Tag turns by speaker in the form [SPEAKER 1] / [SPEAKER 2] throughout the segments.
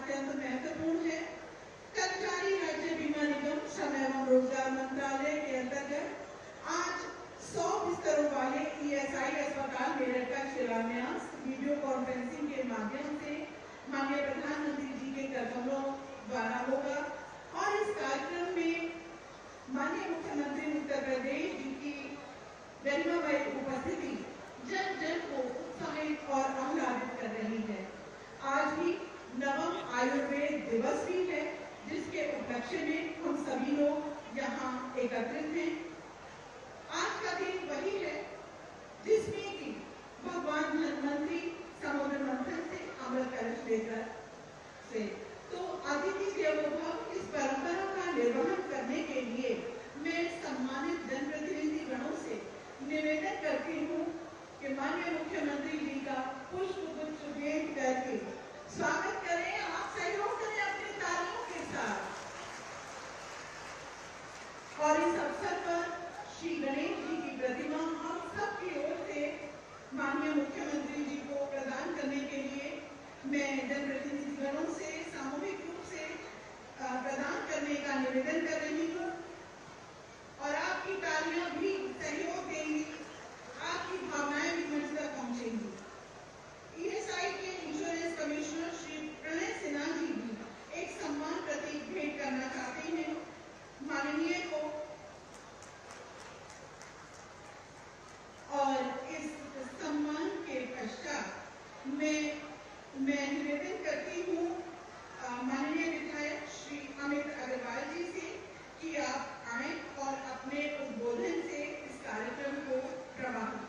[SPEAKER 1] अत्यंत महत्वपूर्ण है। कर्मचारी राज्य बीमा निगम श्रम एवं रोजगार मंत्रालय के अंतर्गत आज 100 बिस्तरों वाले ESI अस्पताल मेरठ का शिलान्यास वीडियो कॉन्फ्रेंसिंग के माध्यम से माननीय प्रधानमंत्री जी के कदमों द्वारा होगा और इस कार्यक्रम में माननीय मुख्यमंत्री उत्तर प्रदेश जी की गरिमामय उपस्थिति जन जन को उत्साहित और आह्लादित कर रही है। आज ही नवम आयुर्वेद दिवस भी है, जिसके उपलक्ष्य में हम सभी लोग यहाँ एकत्रित हैं। आज का दिन वही है जिसमें कि भगवान धन्वंतरी समुद्र मंथन से अमृत कलश लेकर से तो अतिथि देवो भव इस परंपरा का निर्वहन करने के लिए मैं सम्मानित जनप्रतिनिधि गणों से निवेदन करती हूँ कि माननीय मुख्यमंत्री जी का पुष्प गुच्छ भेंट करके स्वागत करें। आप सहयोग करें अपनी तालियों के साथ। और इस अवसर पर श्री गणेश जी की प्रतिमा हम सबकी ओर से माननीय मुख्यमंत्री जी को प्रदान करने के लिए मैं जनप्रतिनिधि गणों से सामूहिक रूप से प्रदान करने का निवेदन कर रही हूँ और आपकी तालियां भी सहयोग देंगी, आपकी भावनाएं भी मंच तक पहुंचेंगी। ESI के इंश्योरेंस कमिश्नर श्री प्रणय सिन्हा जी भी एक सम्मान प्रतीक भेंट करना चाहते हैं माननीय को और इस सम्मान के पश्चात मैं निवेदन करती हूँ माननीय विधायक श्री अमित अग्रवाल जी से कि आप आए और अपने उद्बोधन से इस कार्यक्रम को प्रभावित।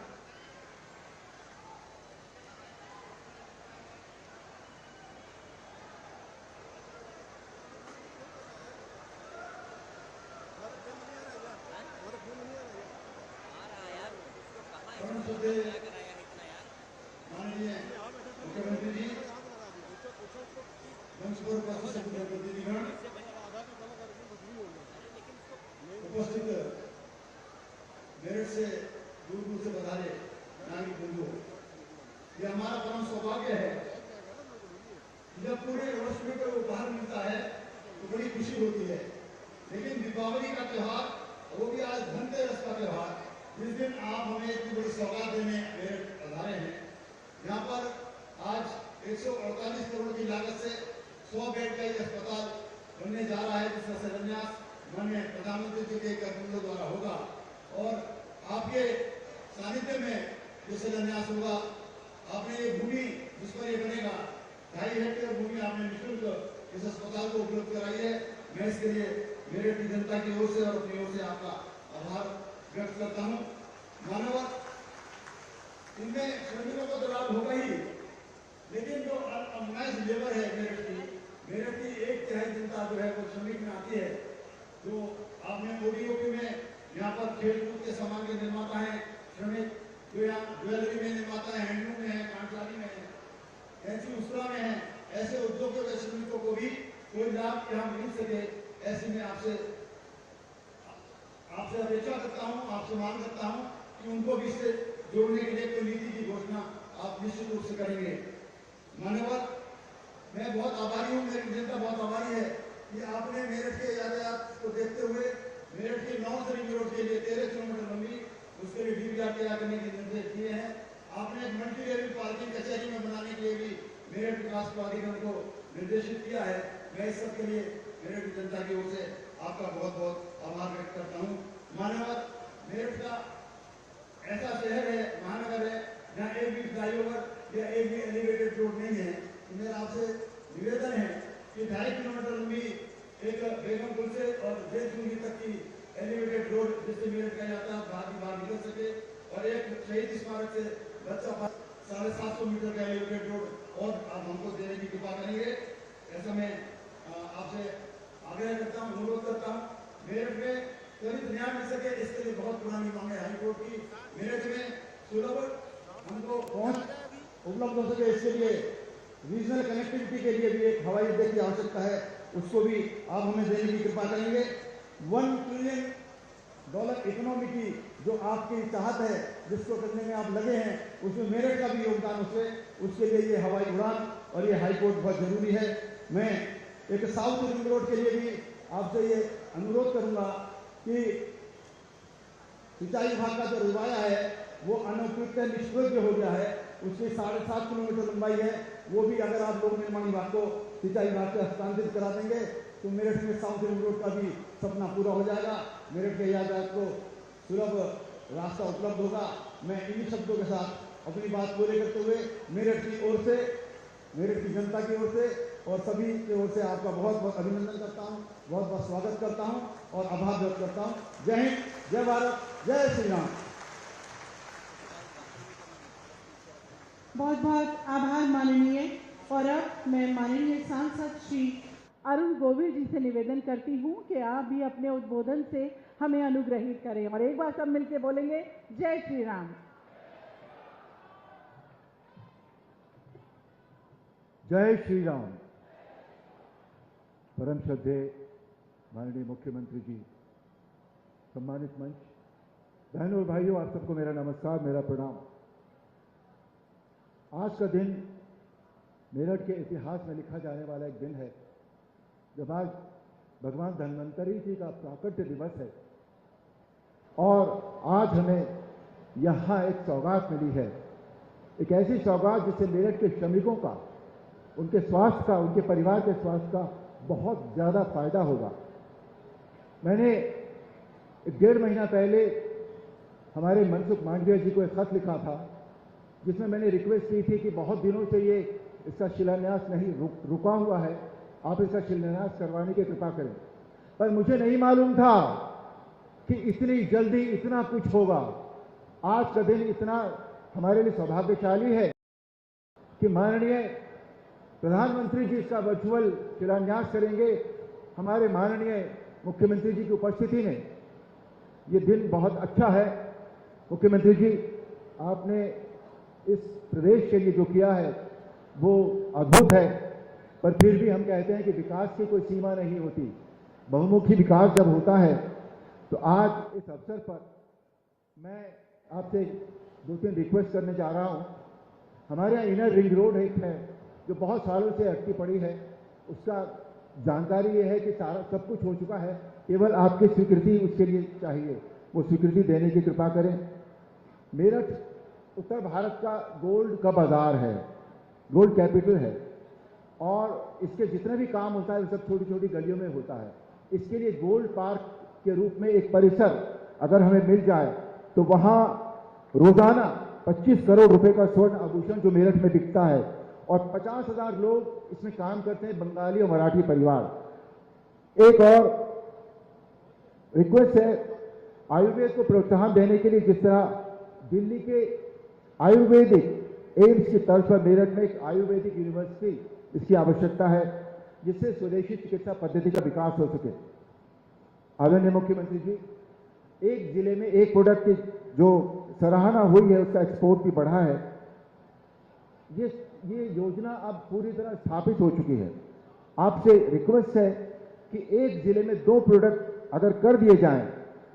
[SPEAKER 2] माननीय मुख्यमंत्री जी, मंच पर उपस्थित प्रतिनिधिगण, उपस्थित मेरठ से दूर दूर से पधारे नागरिक बंधु, ये हमारा परम सौभाग्य है। जब पूरे वर्ष में कोई उपहार मिलता है तो बड़ी खुशी होती है, लेकिन दीपावली का त्योहार, वो भी आज धनतेरस का त्योहार, जिस दिन आप हमें इतनी बड़ी सौगात देने मेरठ पधारे हैं। यहाँ पर आज 148 करोड़ की लागत से 100 बेड का ही अस्पताल बनने जा रहा है, जिसका शिलान्यास माननीय प्रधानमंत्री जी के कदमों द्वारा होगा और आपके सानिध्य में जो शिलान्यास होगा, आपने ये भूमि जिस पर ये बनेगा 2.5 हेक्टेयर भूमि आपने निःशुल्क इस अस्पताल को उपलब्ध कराई है। मैं इसके लिए मेरठ की जनता की ओर से और अपनी ओर से आपका आभार व्यक्त करता हूँ। मानव इनमें श्रमिकों को तो लाभ होगा ही, लेकिन जो अनऑर्गेनाइज लेबर है मेरठ की 1/3 जनता जो है वो श्रमिक में आती है। जो आपने ODOP में यहाँ पर खेलकूद के सामान के निर्माता हैं श्रमिक, जो यहाँ ज्वेलरी में निर्माता है, हैंडलूम में है, कांटलारी में है, ऐसी उस्तरा में है, ऐसे उद्योगों के श्रमिकों को भी कोई लाभ यहाँ मिल सके, ऐसी मैं आपसे अपेक्षा करता हूँ, आपसे मांग करता हूँ कि उनको भी इससे जोड़ने के लिए कोई नीति की घोषणा आप निश्चित रूप से करेंगे। मान्यवर, मैं बहुत आभारी हूँ, मेरी जनता बहुत आभारी है कि आपने मेरठ के यातायात को देखते हुए मेरठ के 9 रिंग रोड के लिए 13 किलोमीटर लंबी उसके लिए DPR तैयार करने के निर्देश दिए हैं। आपने एक मल्टी लेवल पार्किंग कचहरी में बनाने के लिए भी मेरठ विकास प्राधिकरण को निर्देशित किया है। मैं इस सब के लिए मेरठ की जनता की ओर से आपका बहुत बहुत आभार व्यक्त करता हूँ। मान्यवर, मेरठ का ऐसा शहर है, महानगर है, जहाँ एक भी फ्लाईओवर या एक भी एलिवेटेड रोड नहीं है। तो मेरा आपसे निवेदन है कि 2.5 किलोमीटर लंबी एक बेगमपुर से और जेलचुंगी तक की एलिवेटेड रोड, जिससे मेरठ का यातायात बाहर निकल सके, और एक शहीद स्मारक से बच्चा 750 मीटर का एलिवेटेड रोड और आप हमको देने की कृपा करेंगे, ऐसा मैं आपसे आग्रह करता हूँ, अनुरोध करता हूँ। मेरठ में त्वरित न्याय मिल सके, इसके लिए बहुत पुरानी मांग है हाईकोर्ट की। मेरठ में सुलभ हमको पहुंच उपलब्ध हो सके, इसके लिए रीजनल कनेक्टिविटी के लिए भी एक हवाई अड्डे की आवश्यकता है, उसको भी आप हमें देने की कृपा करेंगे। $1 ट्रिलियन इकोनॉमी की जो आपकी चाहत है, जिसको करने में आप लगे हैं, उसमें मेरठ का भी योगदान उसके लिए ये हवाई उड़ान और ये हाईकोर्ट बहुत जरूरी है। मैं एक साउथ रिंग रोड के लिए भी आपसे ये अनुरोध करूंगा कि सिंचाई विभाग का जो रजवाया है वो अनौपचारिक निष्प्रयोज्य हो गया है। उसकी 7.5 किलोमीटर लंबाई है, वो भी अगर आप लोग निर्माण विभाग को सिंचाई विभाग से हस्तांतरित करा देंगे तो मेरठ में साउथ रिंग रोड का भी सपना पूरा हो जाएगा। मेरठ के यातायात को सुलभ रास्ता उपलब्ध होगा। मैं इन्हीं शब्दों के साथ अपनी बात पूरी करते हुए मेरठ की ओर से, मेरठ की जनता की ओर से और सभी की ओर से आपका बहुत बहुत अभिनंदन करता हूँ, बहुत बहुत स्वागत करता हूँ और आभार व्यक्त करता हूँ। जय हिंद, जय भारत, जय श्री राम।
[SPEAKER 1] बहुत बहुत आभार माननीय। और अब मैं माननीय सांसद श्री अरुण गोविल जी से निवेदन करती हूँ कि आप भी अपने उद्बोधन से हमें अनुग्रहित करें और एक बार सब मिलकर बोलेंगे जय श्री राम।
[SPEAKER 3] जय श्री राम। परम श्रद्धेय माननीय मुख्यमंत्री जी, सम्मानित मंच, बहनों और भाइयों, आप सबको मेरा नमस्कार, मेरा प्रणाम। आज का दिन मेरठ के इतिहास में लिखा जाने वाला एक दिन है जब आज भगवान धन्वंतरी जी का प्राकट्य दिवस है और आज हमें यहाँ एक सौगात मिली है, एक ऐसी सौगात जिससे मेरठ के श्रमिकों का, उनके स्वास्थ्य का, उनके परिवार के स्वास्थ्य का बहुत ज़्यादा फायदा होगा। मैंने 1.5 महीना पहले हमारे मनसुख मांडविया जी को एक खत लिखा था जिसमें मैंने रिक्वेस्ट की थी कि बहुत दिनों से ये इसका शिलान्यास नहीं रुका हुआ है, आप इसका शिलान्यास करवाने की कृपा करें। पर मुझे नहीं मालूम था कि इतनी जल्दी इतना कुछ होगा। आज का दिन इतना हमारे लिए सौभाग्यशाली है कि माननीय प्रधानमंत्री जी इसका वर्चुअल शिलान्यास करेंगे हमारे माननीय मुख्यमंत्री जी की उपस्थिति में। ये दिन बहुत अच्छा है। मुख्यमंत्री जी, आपने इस प्रदेश के लिए जो किया है वो अद्भुत है, पर फिर भी हम कहते हैं कि विकास की कोई सीमा नहीं होती। बहुमुखी विकास जब होता है तो आज इस अवसर पर मैं आपसे 2-3 रिक्वेस्ट करने जा रहा हूं। हमारे यहाँ इनर रिंग रोड एक है जो बहुत सालों से अटकी पड़ी है, उसका जानकारी ये है कि सारा सब कुछ हो चुका है, केवल आपकी स्वीकृति उसके लिए चाहिए, वो स्वीकृति देने की कृपा करें। मेरठ उत्तर भारत का गोल्ड का बाजार है, गोल्ड कैपिटल है और इसके जितने भी काम होता है वो सब छोटी छोटी गलियों में होता है। इसके लिए गोल्ड पार्क के रूप में एक परिसर अगर हमें मिल जाए तो वहाँ रोजाना 25 करोड़ रुपए का स्वर्ण आभूषण जो मेरठ में बिकता है और 50,000 लोग इसमें काम करते हैं, बंगाली और मराठी परिवार। एक और रिक्वेस्ट है, आयुर्वेद को प्रोत्साहन देने के लिए जिस तरह दिल्ली के आयुर्वेदिक एम्स की तर्ज पर मेरठ में एक आयुर्वेदिक यूनिवर्सिटी इसकी आवश्यकता है जिससे स्वदेशी चिकित्सा पद्धति का विकास हो सके। आदरणीय मुख्यमंत्री जी, एक जिले में एक प्रोडक्ट की जो सराहना हुई है उसका एक्सपोर्ट भी बढ़ा है। ये योजना अब पूरी तरह स्थापित हो चुकी है। आपसे रिक्वेस्ट है कि एक जिले में 2 प्रोडक्ट अगर कर दिए जाएं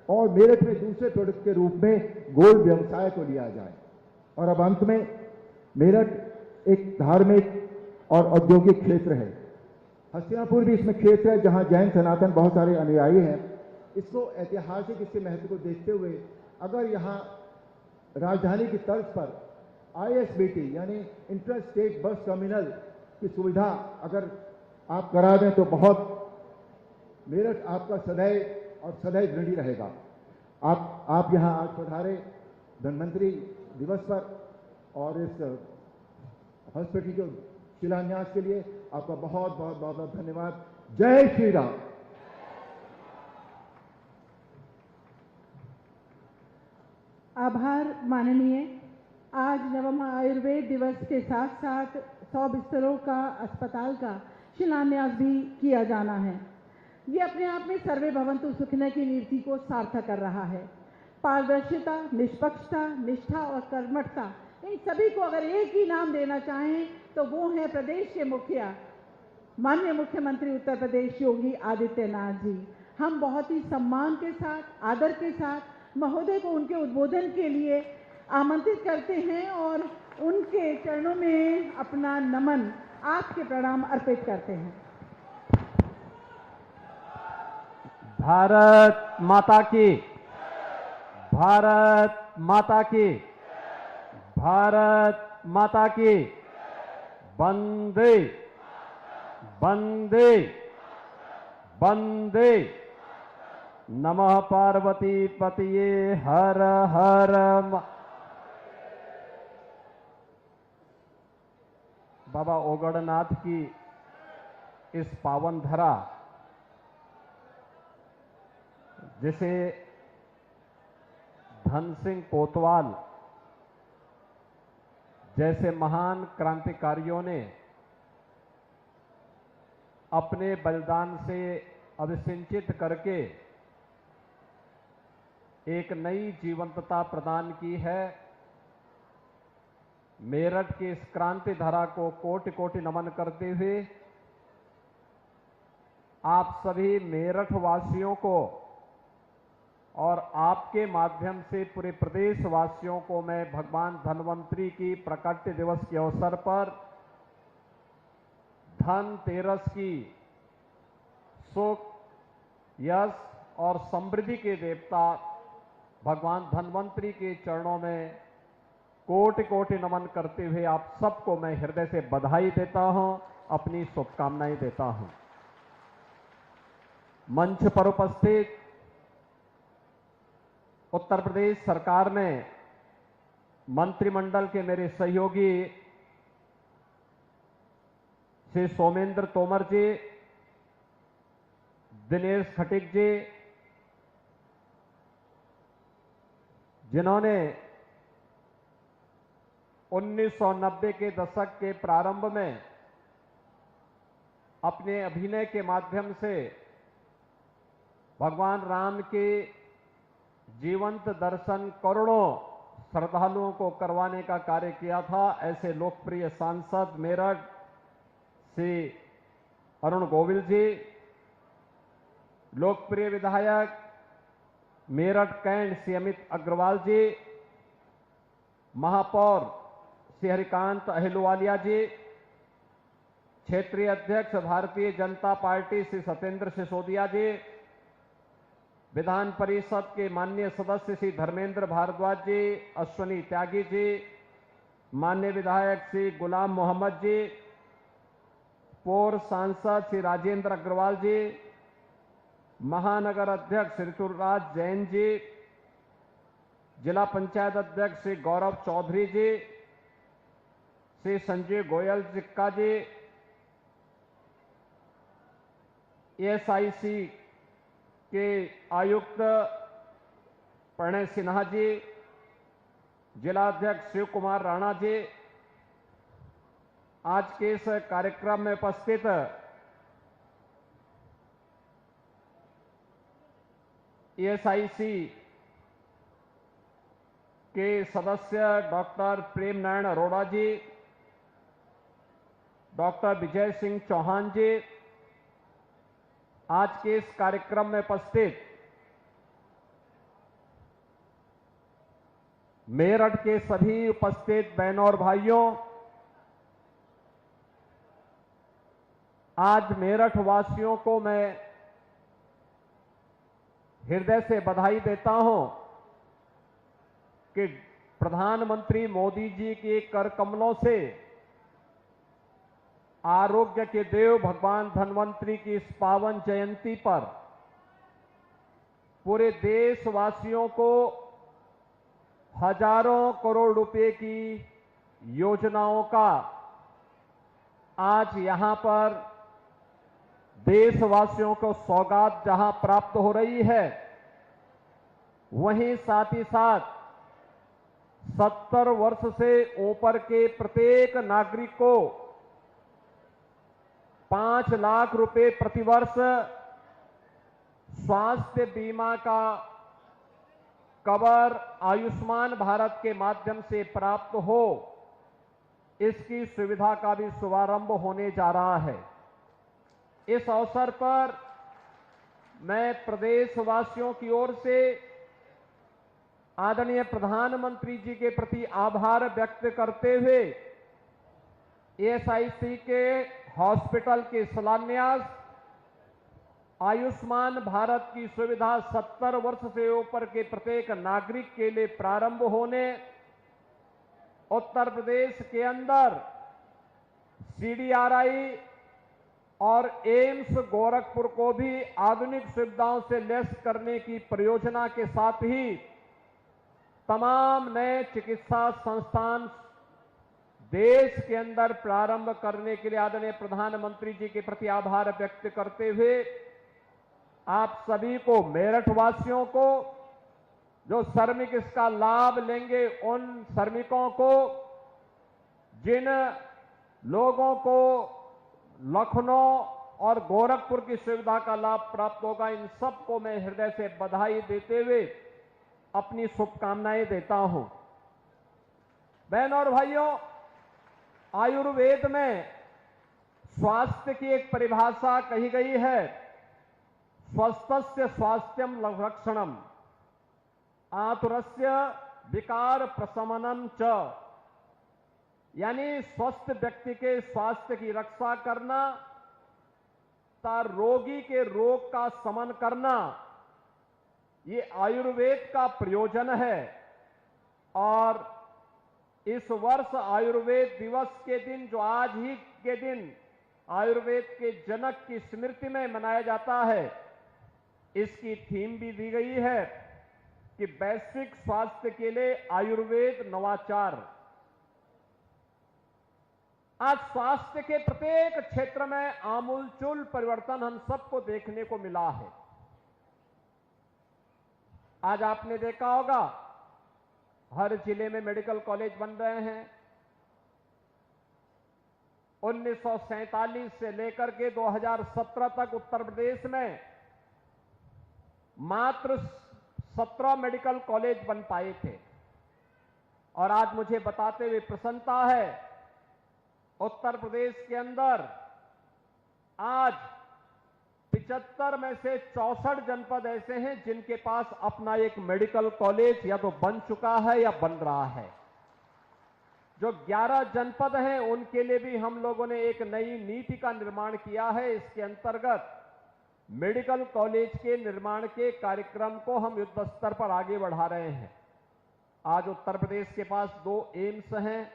[SPEAKER 3] और मेरठ में दूसरे प्रोडक्ट के रूप में गोल्ड व्यवसाय को लिया जाए। और अब अंत में, मेरठ एक धार्मिक और औद्योगिक क्षेत्र है। हस्तिनापुर भी इसमें क्षेत्र है जहां जैन सनातन बहुत सारे अनुयायी हैं। इसको ऐतिहासिक इसके महत्व को देखते हुए अगर यहाँ राजधानी की तर्ज पर ISBT यानी इंटर स्टेट बस टर्मिनल की सुविधा अगर आप करा दें तो बहुत मेरठ आपका सदैव और सदैव ऋणी रहेगा। आप यहाँ आज पधारे धन्वंतरी दिवस पर और इस हॉस्पिटल के शिलान्यास के लिए आपका बहुत बहुत बहुत बहुत धन्यवाद। जय श्री राम।
[SPEAKER 1] आभार माननीय। आज नवम आयुर्वेद दिवस के साथ साथ 100 बिस्तरों का अस्पताल का शिलान्यास भी किया जाना है। ये अपने आप में सर्वे भवन्तु सुखिनः की नीति को सार्थक कर रहा है। पारदर्शिता, निष्पक्षता, निष्ठा और कर्मठता, इन सभी को अगर एक ही नाम देना चाहें तो वो है प्रदेश के मुखिया माननीय मुख्यमंत्री उत्तर प्रदेश योगी आदित्यनाथ जी। हम बहुत ही सम्मान के साथ, आदर के साथ महोदय को उनके उद्बोधन के लिए आमंत्रित करते हैं और उनके चरणों में अपना नमन, आपके प्रणाम अर्पित करते हैं।
[SPEAKER 4] भारत माता की, भारत माता की, भारत माता की। वंदे वंदे वंदे। नमः पार्वती पतिये हर हर बाबा ओगड़नाथ की इस पावन धरा, जिसे धन सिंह कोतवाल जैसे महान क्रांतिकारियों ने अपने बलिदान से अभिसिंचित करके एक नई जीवंतता प्रदान की है। मेरठ की इस क्रांति धारा को कोटि कोटि नमन करते हुए आप सभी मेरठ वासियों को और आपके माध्यम से पूरे प्रदेश वासियों को मैं भगवान धन्वंतरी की प्राकट्य दिवस के अवसर पर धनतेरस की सुख, यश और समृद्धि के देवता भगवान धन्वंतरी के चरणों में कोटि कोटि नमन करते हुए आप सबको मैं हृदय से बधाई देता हूं, अपनी शुभकामनाएं देता हूं। मंच पर उपस्थित उत्तर प्रदेश सरकार में मंत्रिमंडल के मेरे सहयोगी श्री सोमेंद्र तोमर जी, दिनेश खटीक जी, जिन्होंने 1990 के दशक के प्रारंभ में अपने अभिनय के माध्यम से भगवान राम के जीवंत दर्शन करोड़ों श्रद्धालुओं को करवाने का कार्य किया था। ऐसे लोकप्रिय सांसद मेरठ श्री अरुण गोविल जी, लोकप्रिय विधायक मेरठ कैंट श्री अमित अग्रवाल जी, महापौर श्री हरिकांत अहिलवालिया जी, क्षेत्रीय अध्यक्ष भारतीय जनता पार्टी श्री सत्येंद्र सिसोदिया जी, विधान परिषद के माननीय सदस्य श्री धर्मेंद्र भारद्वाज जी, अश्वनी त्यागी जी, माननीय विधायक श्री गुलाम मोहम्मद जी, पूर्व सांसद श्री राजेंद्र अग्रवाल जी, महानगर अध्यक्ष ऋतुराज जैन जी, जिला पंचायत अध्यक्ष श्री गौरव चौधरी जी, श्री संजय गोयल जिक्का जी, एएसआईसी के आयुक्त प्रणय सिन्हा जी, जिला अध्यक्ष शिव कुमार राणा जी, आज के इस कार्यक्रम में उपस्थित एएसआईसी के सदस्य डॉक्टर प्रेम नारायण अरोड़ा जी, डॉक्टर विजय सिंह चौहान जी, आज के इस कार्यक्रम में उपस्थित मेरठ के सभी उपस्थित बहनों और भाइयों, आज मेरठ वासियों को मैं हृदय से बधाई देता हूं कि प्रधानमंत्री मोदी जी के कर कमलों से आरोग्य के देव भगवान धन्वंतरी की इस पावन जयंती पर पूरे देशवासियों को हजारों करोड़ रुपए की योजनाओं का आज यहां पर देशवासियों को सौगात जहां प्राप्त हो रही है, वहीं साथ ही साथ 70 वर्ष से ऊपर के प्रत्येक नागरिक को 5 लाख रुपए प्रतिवर्ष स्वास्थ्य बीमा का कवर आयुष्मान भारत के माध्यम से प्राप्त हो, इसकी सुविधा का भी शुभारंभ होने जा रहा है। इस अवसर पर मैं प्रदेशवासियों की ओर से आदरणीय प्रधानमंत्री जी के प्रति आभार व्यक्त करते हुए एएसआईसी के हॉस्पिटल के शिलान्यास आयुष्मान भारत की सुविधा 70 वर्ष से ऊपर के प्रत्येक नागरिक के लिए प्रारंभ होने, उत्तर प्रदेश के अंदर CDRI और एम्स गोरखपुर को भी आधुनिक सुविधाओं से लैस करने की परियोजना के साथ ही तमाम नए चिकित्सा संस्थान देश के अंदर प्रारंभ करने के लिए आदरणीय प्रधानमंत्री जी के प्रति आभार व्यक्त करते हुए आप सभी को, मेरठ वासियों को, जो श्रमिक इसका लाभ लेंगे, उन श्रमिकों को, जिन लोगों को लखनऊ और गोरखपुर की सुविधा का लाभ प्राप्त होगा, इन सबको मैं हृदय से बधाई देते हुए अपनी शुभकामनाएं देता हूं। बहनों और भाइयों, आयुर्वेद में स्वास्थ्य की एक परिभाषा कही गई है, स्वस्थस्य स्वास्थ्यम लक्षणम आतुरस्य विकार प्रशमनम च, यानी स्वस्थ व्यक्ति के स्वास्थ्य की रक्षा करना तथा रोगी के रोग का शमन करना, ये आयुर्वेद का प्रयोजन है। और इस वर्ष आयुर्वेद दिवस के दिन, जो आज ही के दिन आयुर्वेद के जनक की स्मृति में मनाया जाता है, इसकी थीम भी दी गई है कि वैश्विक स्वास्थ्य के लिए आयुर्वेद नवाचार। आज स्वास्थ्य के प्रत्येक क्षेत्र में आमूलचूल परिवर्तन हम सबको देखने को मिला है। आज आपने देखा होगा हर जिले में मेडिकल कॉलेज बन रहे हैं। 1947 से लेकर के 2017 तक उत्तर प्रदेश में मात्र 17 मेडिकल कॉलेज बन पाए थे। और आज मुझे बताते हुए प्रसन्नता है, उत्तर प्रदेश के अंदर आज 75 में से 64 जनपद ऐसे हैं जिनके पास अपना एक मेडिकल कॉलेज या तो बन चुका है या बन रहा है। जो 11 जनपद हैं उनके लिए भी हम लोगों ने एक नई नीति का निर्माण किया है। इसके अंतर्गत मेडिकल कॉलेज के निर्माण के कार्यक्रम को हम युद्ध स्तर पर आगे बढ़ा रहे हैं। आज उत्तर प्रदेश के पास 2 एम्स हैं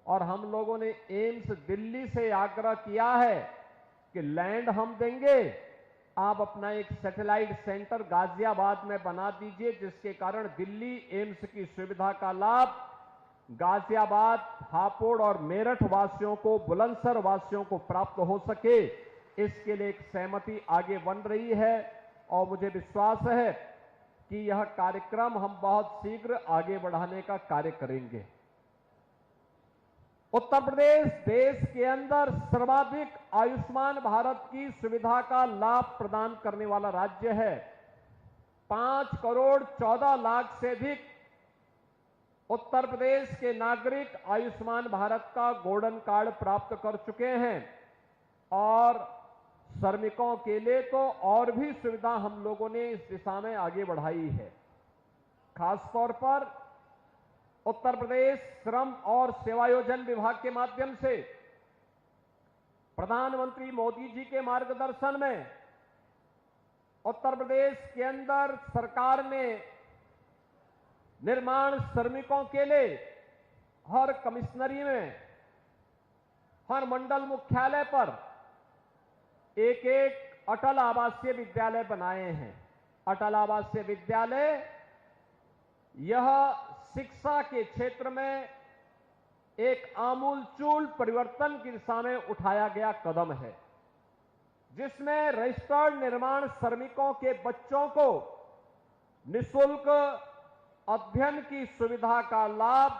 [SPEAKER 4] और हम लोगों ने एम्स दिल्ली से आग्रह किया है कि लैंड हम देंगे, आप अपना एक सैटेलाइट सेंटर गाजियाबाद में बना दीजिए, जिसके कारण दिल्ली एम्स की सुविधा का लाभ गाजियाबाद, हापुड़ और मेरठ वासियों को, बुलंदशहर वासियों को प्राप्त हो सके। इसके लिए एक सहमति आगे बन रही है और मुझे विश्वास है कि यह कार्यक्रम हम बहुत शीघ्र आगे बढ़ाने का कार्य करेंगे। उत्तर प्रदेश देश के अंदर सर्वाधिक आयुष्मान भारत की सुविधा का लाभ प्रदान करने वाला राज्य है। 5 करोड़ 14 लाख से अधिक उत्तर प्रदेश के नागरिक आयुष्मान भारत का गोल्डन कार्ड प्राप्त कर चुके हैं और श्रमिकों के लिए तो और भी सुविधा हम लोगों ने इस दिशा में आगे बढ़ाई है। खासतौर पर उत्तर प्रदेश श्रम और सेवायोजन विभाग के माध्यम से प्रधानमंत्री मोदी जी के मार्गदर्शन में उत्तर प्रदेश के अंदर सरकार ने निर्माण श्रमिकों के लिए हर कमिश्नरी में, हर मंडल मुख्यालय पर एक एक अटल आवासीय विद्यालय बनाए हैं। अटल आवासीय विद्यालय यह शिक्षा के क्षेत्र में एक आमूलचूल परिवर्तन की दिशा में उठाया गया कदम है, जिसमें रजिस्टर्ड निर्माण श्रमिकों के बच्चों को निःशुल्क अध्ययन की सुविधा का लाभ,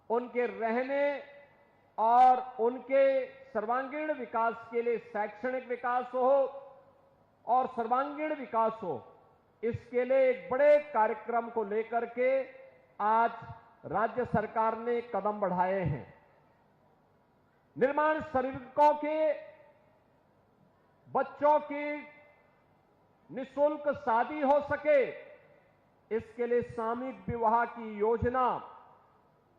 [SPEAKER 4] उनके रहने और उनके सर्वांगीण विकास के लिए शैक्षणिक विकास हो और सर्वांगीण विकास हो, इसके लिए एक बड़े कार्यक्रम को लेकर के आज राज्य सरकार ने कदम बढ़ाए हैं। निर्माण श्रमिकों के बच्चों की निःशुल्क शादी हो सके, इसके लिए सामूहिक विवाह की योजना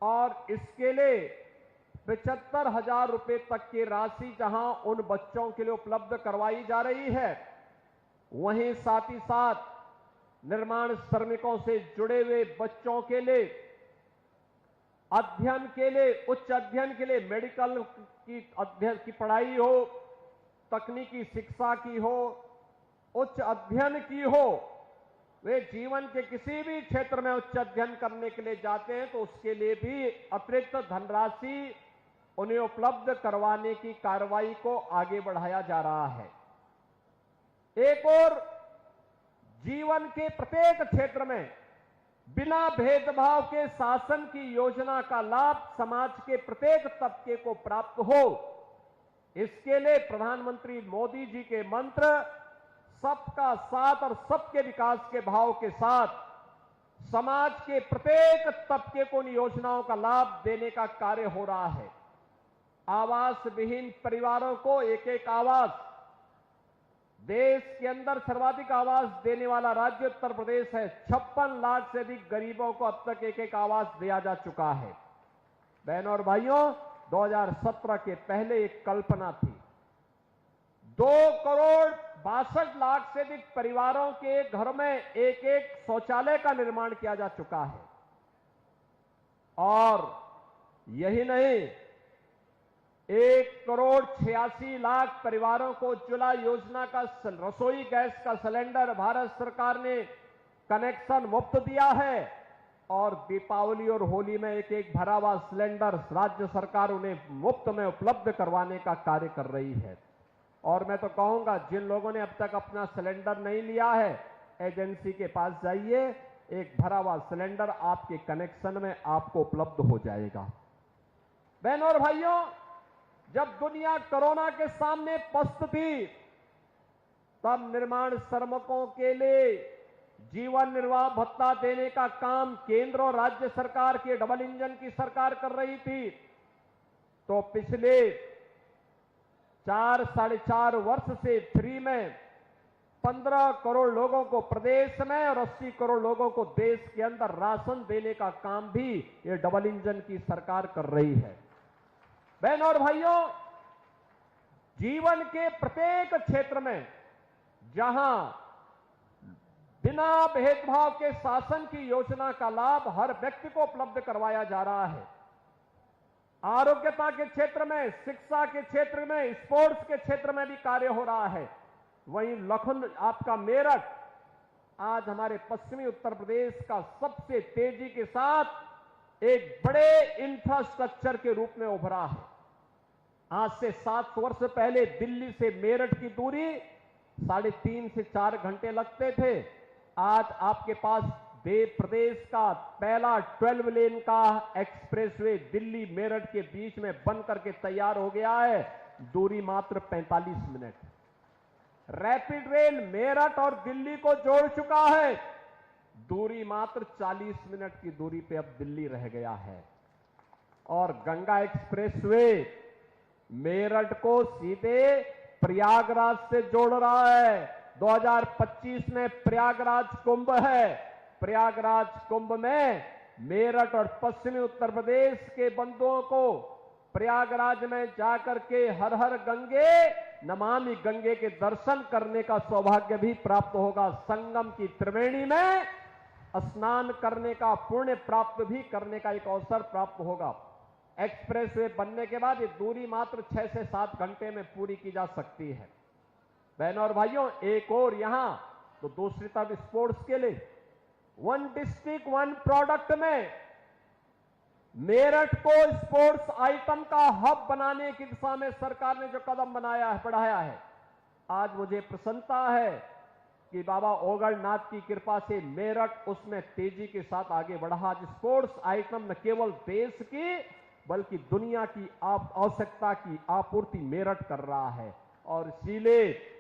[SPEAKER 4] और इसके लिए 75,000 रुपए तक की राशि जहां उन बच्चों के लिए उपलब्ध करवाई जा रही है, वहीं साथ ही साथ निर्माण श्रमिकों से जुड़े हुए बच्चों के लिए अध्ययन के लिए, उच्च अध्ययन के लिए मेडिकल की अध्ययन की पढ़ाई हो, तकनीकी शिक्षा की हो, उच्च अध्ययन की हो, वे जीवन के किसी भी क्षेत्र में उच्च अध्ययन करने के लिए जाते हैं तो उसके लिए भी अतिरिक्त धनराशि उन्हें उपलब्ध करवाने की कार्रवाई को आगे बढ़ाया जा रहा है। एक और जीवन के प्रत्येक क्षेत्र में बिना भेदभाव के शासन की योजना का लाभ समाज के प्रत्येक तबके को प्राप्त हो, इसके लिए प्रधानमंत्री मोदी जी के मंत्र सबका साथ और सबके विकास के भाव के साथ समाज के प्रत्येक तबके को इन योजनाओं का लाभ देने का कार्य हो रहा है। आवास विहीन परिवारों को एक एक आवास, देश के अंदर सर्वाधिक आवास देने वाला राज्य उत्तर प्रदेश है। 56 लाख से अधिक गरीबों को अब तक एक एक आवास दिया जा चुका है। बहनों और भाइयों, 2017 के पहले एक कल्पना थी, 2,62,00,000 से अधिक परिवारों के घर में एक एक शौचालय का निर्माण किया जा चुका है। और यही नहीं, 1,86,00,000 परिवारों को उज्ज्वला योजना का रसोई गैस का सिलेंडर भारत सरकार ने कनेक्शन मुफ्त दिया है और दीपावली और होली में एक एक भरा हुआ सिलेंडर राज्य सरकार उन्हें मुफ्त में उपलब्ध करवाने का कार्य कर रही है। और मैं तो कहूंगा, जिन लोगों ने अब तक अपना सिलेंडर नहीं लिया है, एजेंसी के पास जाइए, एक भरा हुआ सिलेंडर आपके कनेक्शन में आपको उपलब्ध हो जाएगा। बहनों और भाइयों, जब दुनिया कोरोना के सामने पस्त थी, तब निर्माण श्रमिकों के लिए जीवन निर्वाह भत्ता देने का काम केंद्र और राज्य सरकार की डबल इंजन की सरकार कर रही थी। तो पिछले 4-4.5 वर्ष से फ्री में 15 करोड़ लोगों को प्रदेश में और 80 करोड़ लोगों को देश के अंदर राशन देने का काम भी ये डबल इंजन की सरकार कर रही है। बहनों और भाइयों, जीवन के प्रत्येक क्षेत्र में जहां बिना भेदभाव के शासन की योजना का लाभ हर व्यक्ति को उपलब्ध करवाया जा रहा है, आरोग्यता के क्षेत्र में, शिक्षा के क्षेत्र में, स्पोर्ट्स के क्षेत्र में भी कार्य हो रहा है, वहीं आपका मेरठ आज हमारे पश्चिमी उत्तर प्रदेश का सबसे तेजी के साथ एक बड़े इंफ्रास्ट्रक्चर के रूप में उभरा है। आज से 7 वर्ष पहले दिल्ली से मेरठ की दूरी 3.5 से 4 घंटे लगते थे। आज आपके पास प्रदेश का पहला 12 लेन का एक्सप्रेसवे दिल्ली मेरठ के बीच में बन करके तैयार हो गया है, दूरी मात्र 45 मिनट। रैपिड रेल मेरठ और दिल्ली को जोड़ चुका है, दूरी मात्र 40 मिनट की दूरी पे अब दिल्ली रह गया है। और गंगा एक्सप्रेसवे मेरठ को सीधे प्रयागराज से जोड़ रहा है। 2025 में प्रयागराज कुंभ है, प्रयागराज कुंभ में मेरठ और पश्चिमी उत्तर प्रदेश के बंधुओं को प्रयागराज में जाकर के हर हर गंगे, नमामि गंगे के दर्शन करने का सौभाग्य भी प्राप्त होगा। संगम की त्रिवेणी में स्नान करने का पुण्य प्राप्त भी करने का एक अवसर प्राप्त होगा। एक्सप्रेसवे बनने के बाद ये दूरी मात्र 6 से 7 घंटे में पूरी की जा सकती है। बहनों और भाइयों, एक और यहां तो दूसरी तरफ स्पोर्ट्स के लिए 1 डिस्ट्रिक्ट 1 प्रोडक्ट में मेरठ को स्पोर्ट्स आइटम का हब बनाने की दिशा में सरकार ने जो कदम बढ़ाया है, आज मुझे प्रसन्नता है कि बाबा ओगलनाथ की कृपा से मेरठ उसमें तेजी के साथ आगे बढ़ा। आज स्पोर्ट्स आइटम न केवल देश की बल्कि दुनिया की आवश्यकता की आपूर्ति मेरठ कर रहा है। और इसीलिए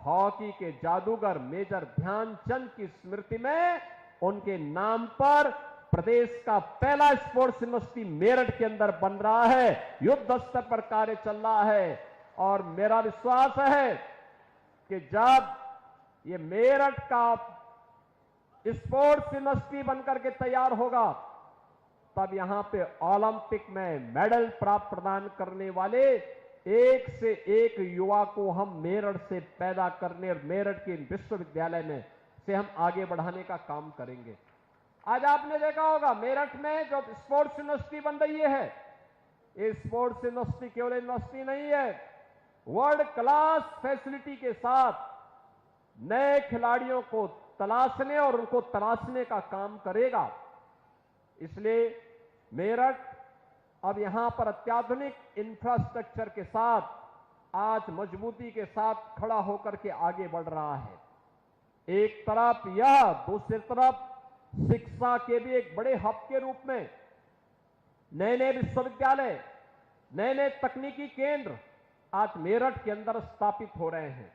[SPEAKER 4] हॉकी के जादूगर मेजर ध्यानचंद की स्मृति में उनके नाम पर प्रदेश का पहला स्पोर्ट्स यूनिवर्सिटी मेरठ के अंदर बन रहा है। युद्ध स्तर पर कार्य चल रहा है और मेरा विश्वास है कि जब ये मेरठ का स्पोर्ट्स यूनिवर्सिटी बनकर के तैयार होगा, तब यहां पे ओलंपिक में मेडल प्राप्त प्रदान करने वाले एक से एक युवा को हम मेरठ से पैदा करने और मेरठ के विश्वविद्यालय में से हम आगे बढ़ाने का काम करेंगे। आज आपने देखा होगा मेरठ में जो स्पोर्ट्स यूनिवर्सिटी बन रही है, ये स्पोर्ट्स यूनिवर्सिटी केवल यूनिवर्सिटी नहीं है, वर्ल्ड क्लास फैसिलिटी के साथ नए खिलाड़ियों को तलाशने और उनको तराशने का काम करेगा। इसलिए मेरठ अब यहां पर अत्याधुनिक इंफ्रास्ट्रक्चर के साथ आज मजबूती के साथ खड़ा होकर के आगे बढ़ रहा है। एक तरफ यह, दूसरी तरफ शिक्षा के भी एक बड़े हब के रूप में नए नए विश्वविद्यालय, नए नए तकनीकी केंद्र आज मेरठ के अंदर स्थापित हो रहे हैं।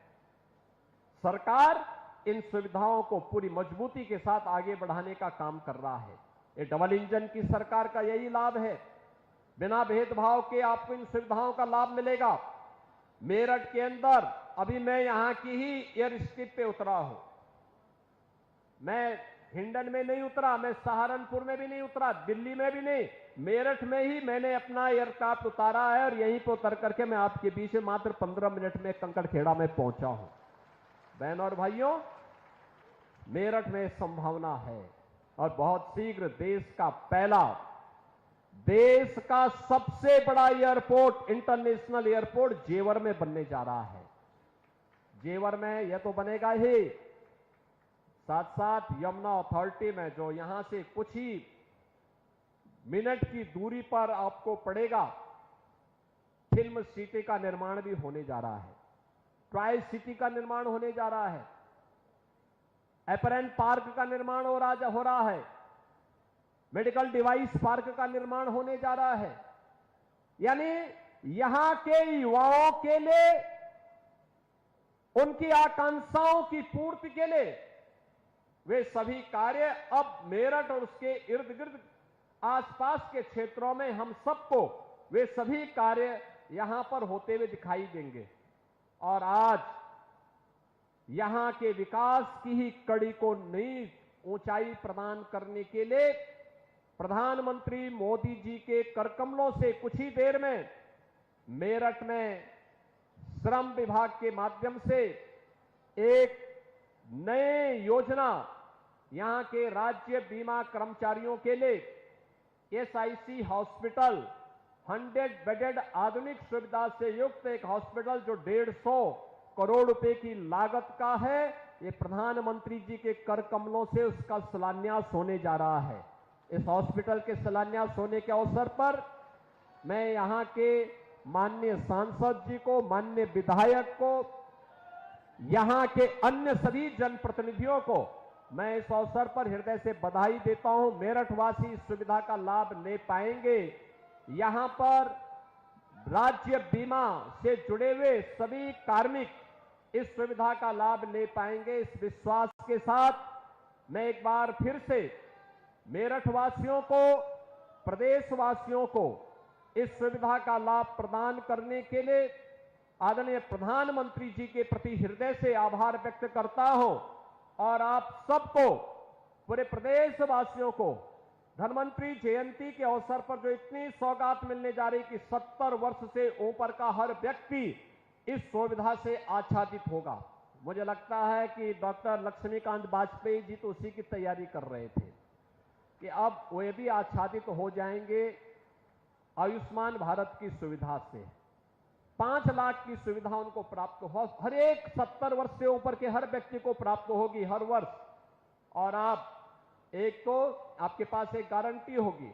[SPEAKER 4] सरकार इन सुविधाओं को पूरी मजबूती के साथ आगे बढ़ाने का काम कर रहा है। ये डबल इंजन की सरकार का यही लाभ है, बिना भेदभाव के आपको इन सुविधाओं का लाभ मिलेगा। मेरठ के अंदर अभी मैं यहां की ही एयर स्ट्रिप पे उतरा हूं, मैं हिंडन में नहीं उतरा, मैं सहारनपुर में भी नहीं उतरा, दिल्ली में भी नहीं, मेरठ में ही मैंने अपना एयरक्राफ्ट उतारा है और यहीं पर उतर करके मैं आपके बीच में मात्र 15 मिनट में कंकड़खेड़ा में पहुंचा हूं। बहन और भाइयों, मेरठ में संभावना है और बहुत शीघ्र देश का सबसे बड़ा एयरपोर्ट, इंटरनेशनल एयरपोर्ट जेवर में बनने जा रहा है। जेवर में यह तो बनेगा ही, साथ साथ यमुना अथॉरिटी में जो यहां से कुछ ही मिनट की दूरी पर आपको पड़ेगा, फिल्म सिटी का निर्माण भी होने जा रहा है, ट्राई सिटी का निर्माण होने जा रहा है, एपरेंट पार्क का निर्माण हो रहा है, मेडिकल डिवाइस पार्क का निर्माण होने जा रहा है। यानी यहां के युवाओं के लिए, उनकी आकांक्षाओं की पूर्ति के लिए वे सभी कार्य अब मेरठ और उसके इर्द गिर्द आसपास के क्षेत्रों में हम सबको वे सभी कार्य यहां पर होते हुए दिखाई देंगे। और आज यहां के विकास की ही कड़ी को नई ऊंचाई प्रदान करने के लिए प्रधानमंत्री मोदी जी के करकमलों से कुछ ही देर में मेरठ में श्रम विभाग के माध्यम से एक नए योजना यहां के राज्य बीमा कर्मचारियों के लिए एसआईसी हॉस्पिटल, 100 बेडेड आधुनिक सुविधा से युक्त एक हॉस्पिटल जो 150 करोड़ रुपए की लागत का है, ये प्रधानमंत्री जी के कर कमलों से उसका शिलान्यास होने जा रहा है। इस हॉस्पिटल के शिलान्यास होने के अवसर पर मैं यहां के माननीय सांसद जी को, माननीय विधायक को, यहां के अन्य सभी जनप्रतिनिधियों को मैं इस अवसर पर हृदय से बधाई देता हूं। मेरठ वासी इस सुविधा का लाभ ले पाएंगे। यहां पर राज्य बीमा से जुड़े हुए सभी कार्मिक इस सुविधा का लाभ ले पाएंगे। इस विश्वास के साथ मैं एक बार फिर से मेरठ वासियों को, प्रदेश वासियों को इस सुविधा का लाभ प्रदान करने के लिए आदरणीय प्रधानमंत्री जी के प्रति हृदय से आभार व्यक्त करता हूं और आप सबको, पूरे प्रदेश वासियों को धन्वंतरी जयंती के अवसर पर जो इतनी सौगात मिलने जा रही कि 70 वर्ष से ऊपर का हर व्यक्ति इस सुविधा से आच्छादित होगा। मुझे लगता है कि डॉक्टर लक्ष्मीकांत वाजपेयी जी तो उसी की तैयारी कर रहे थे कि अब वे भी आच्छादित हो जाएंगे आयुष्मान भारत की सुविधा से। 5 लाख की सुविधा उनको प्राप्त हो, हर एक 70 वर्ष से ऊपर के हर व्यक्ति को प्राप्त होगी हर वर्ष। और आप एक तो आपके पास एक गारंटी होगी,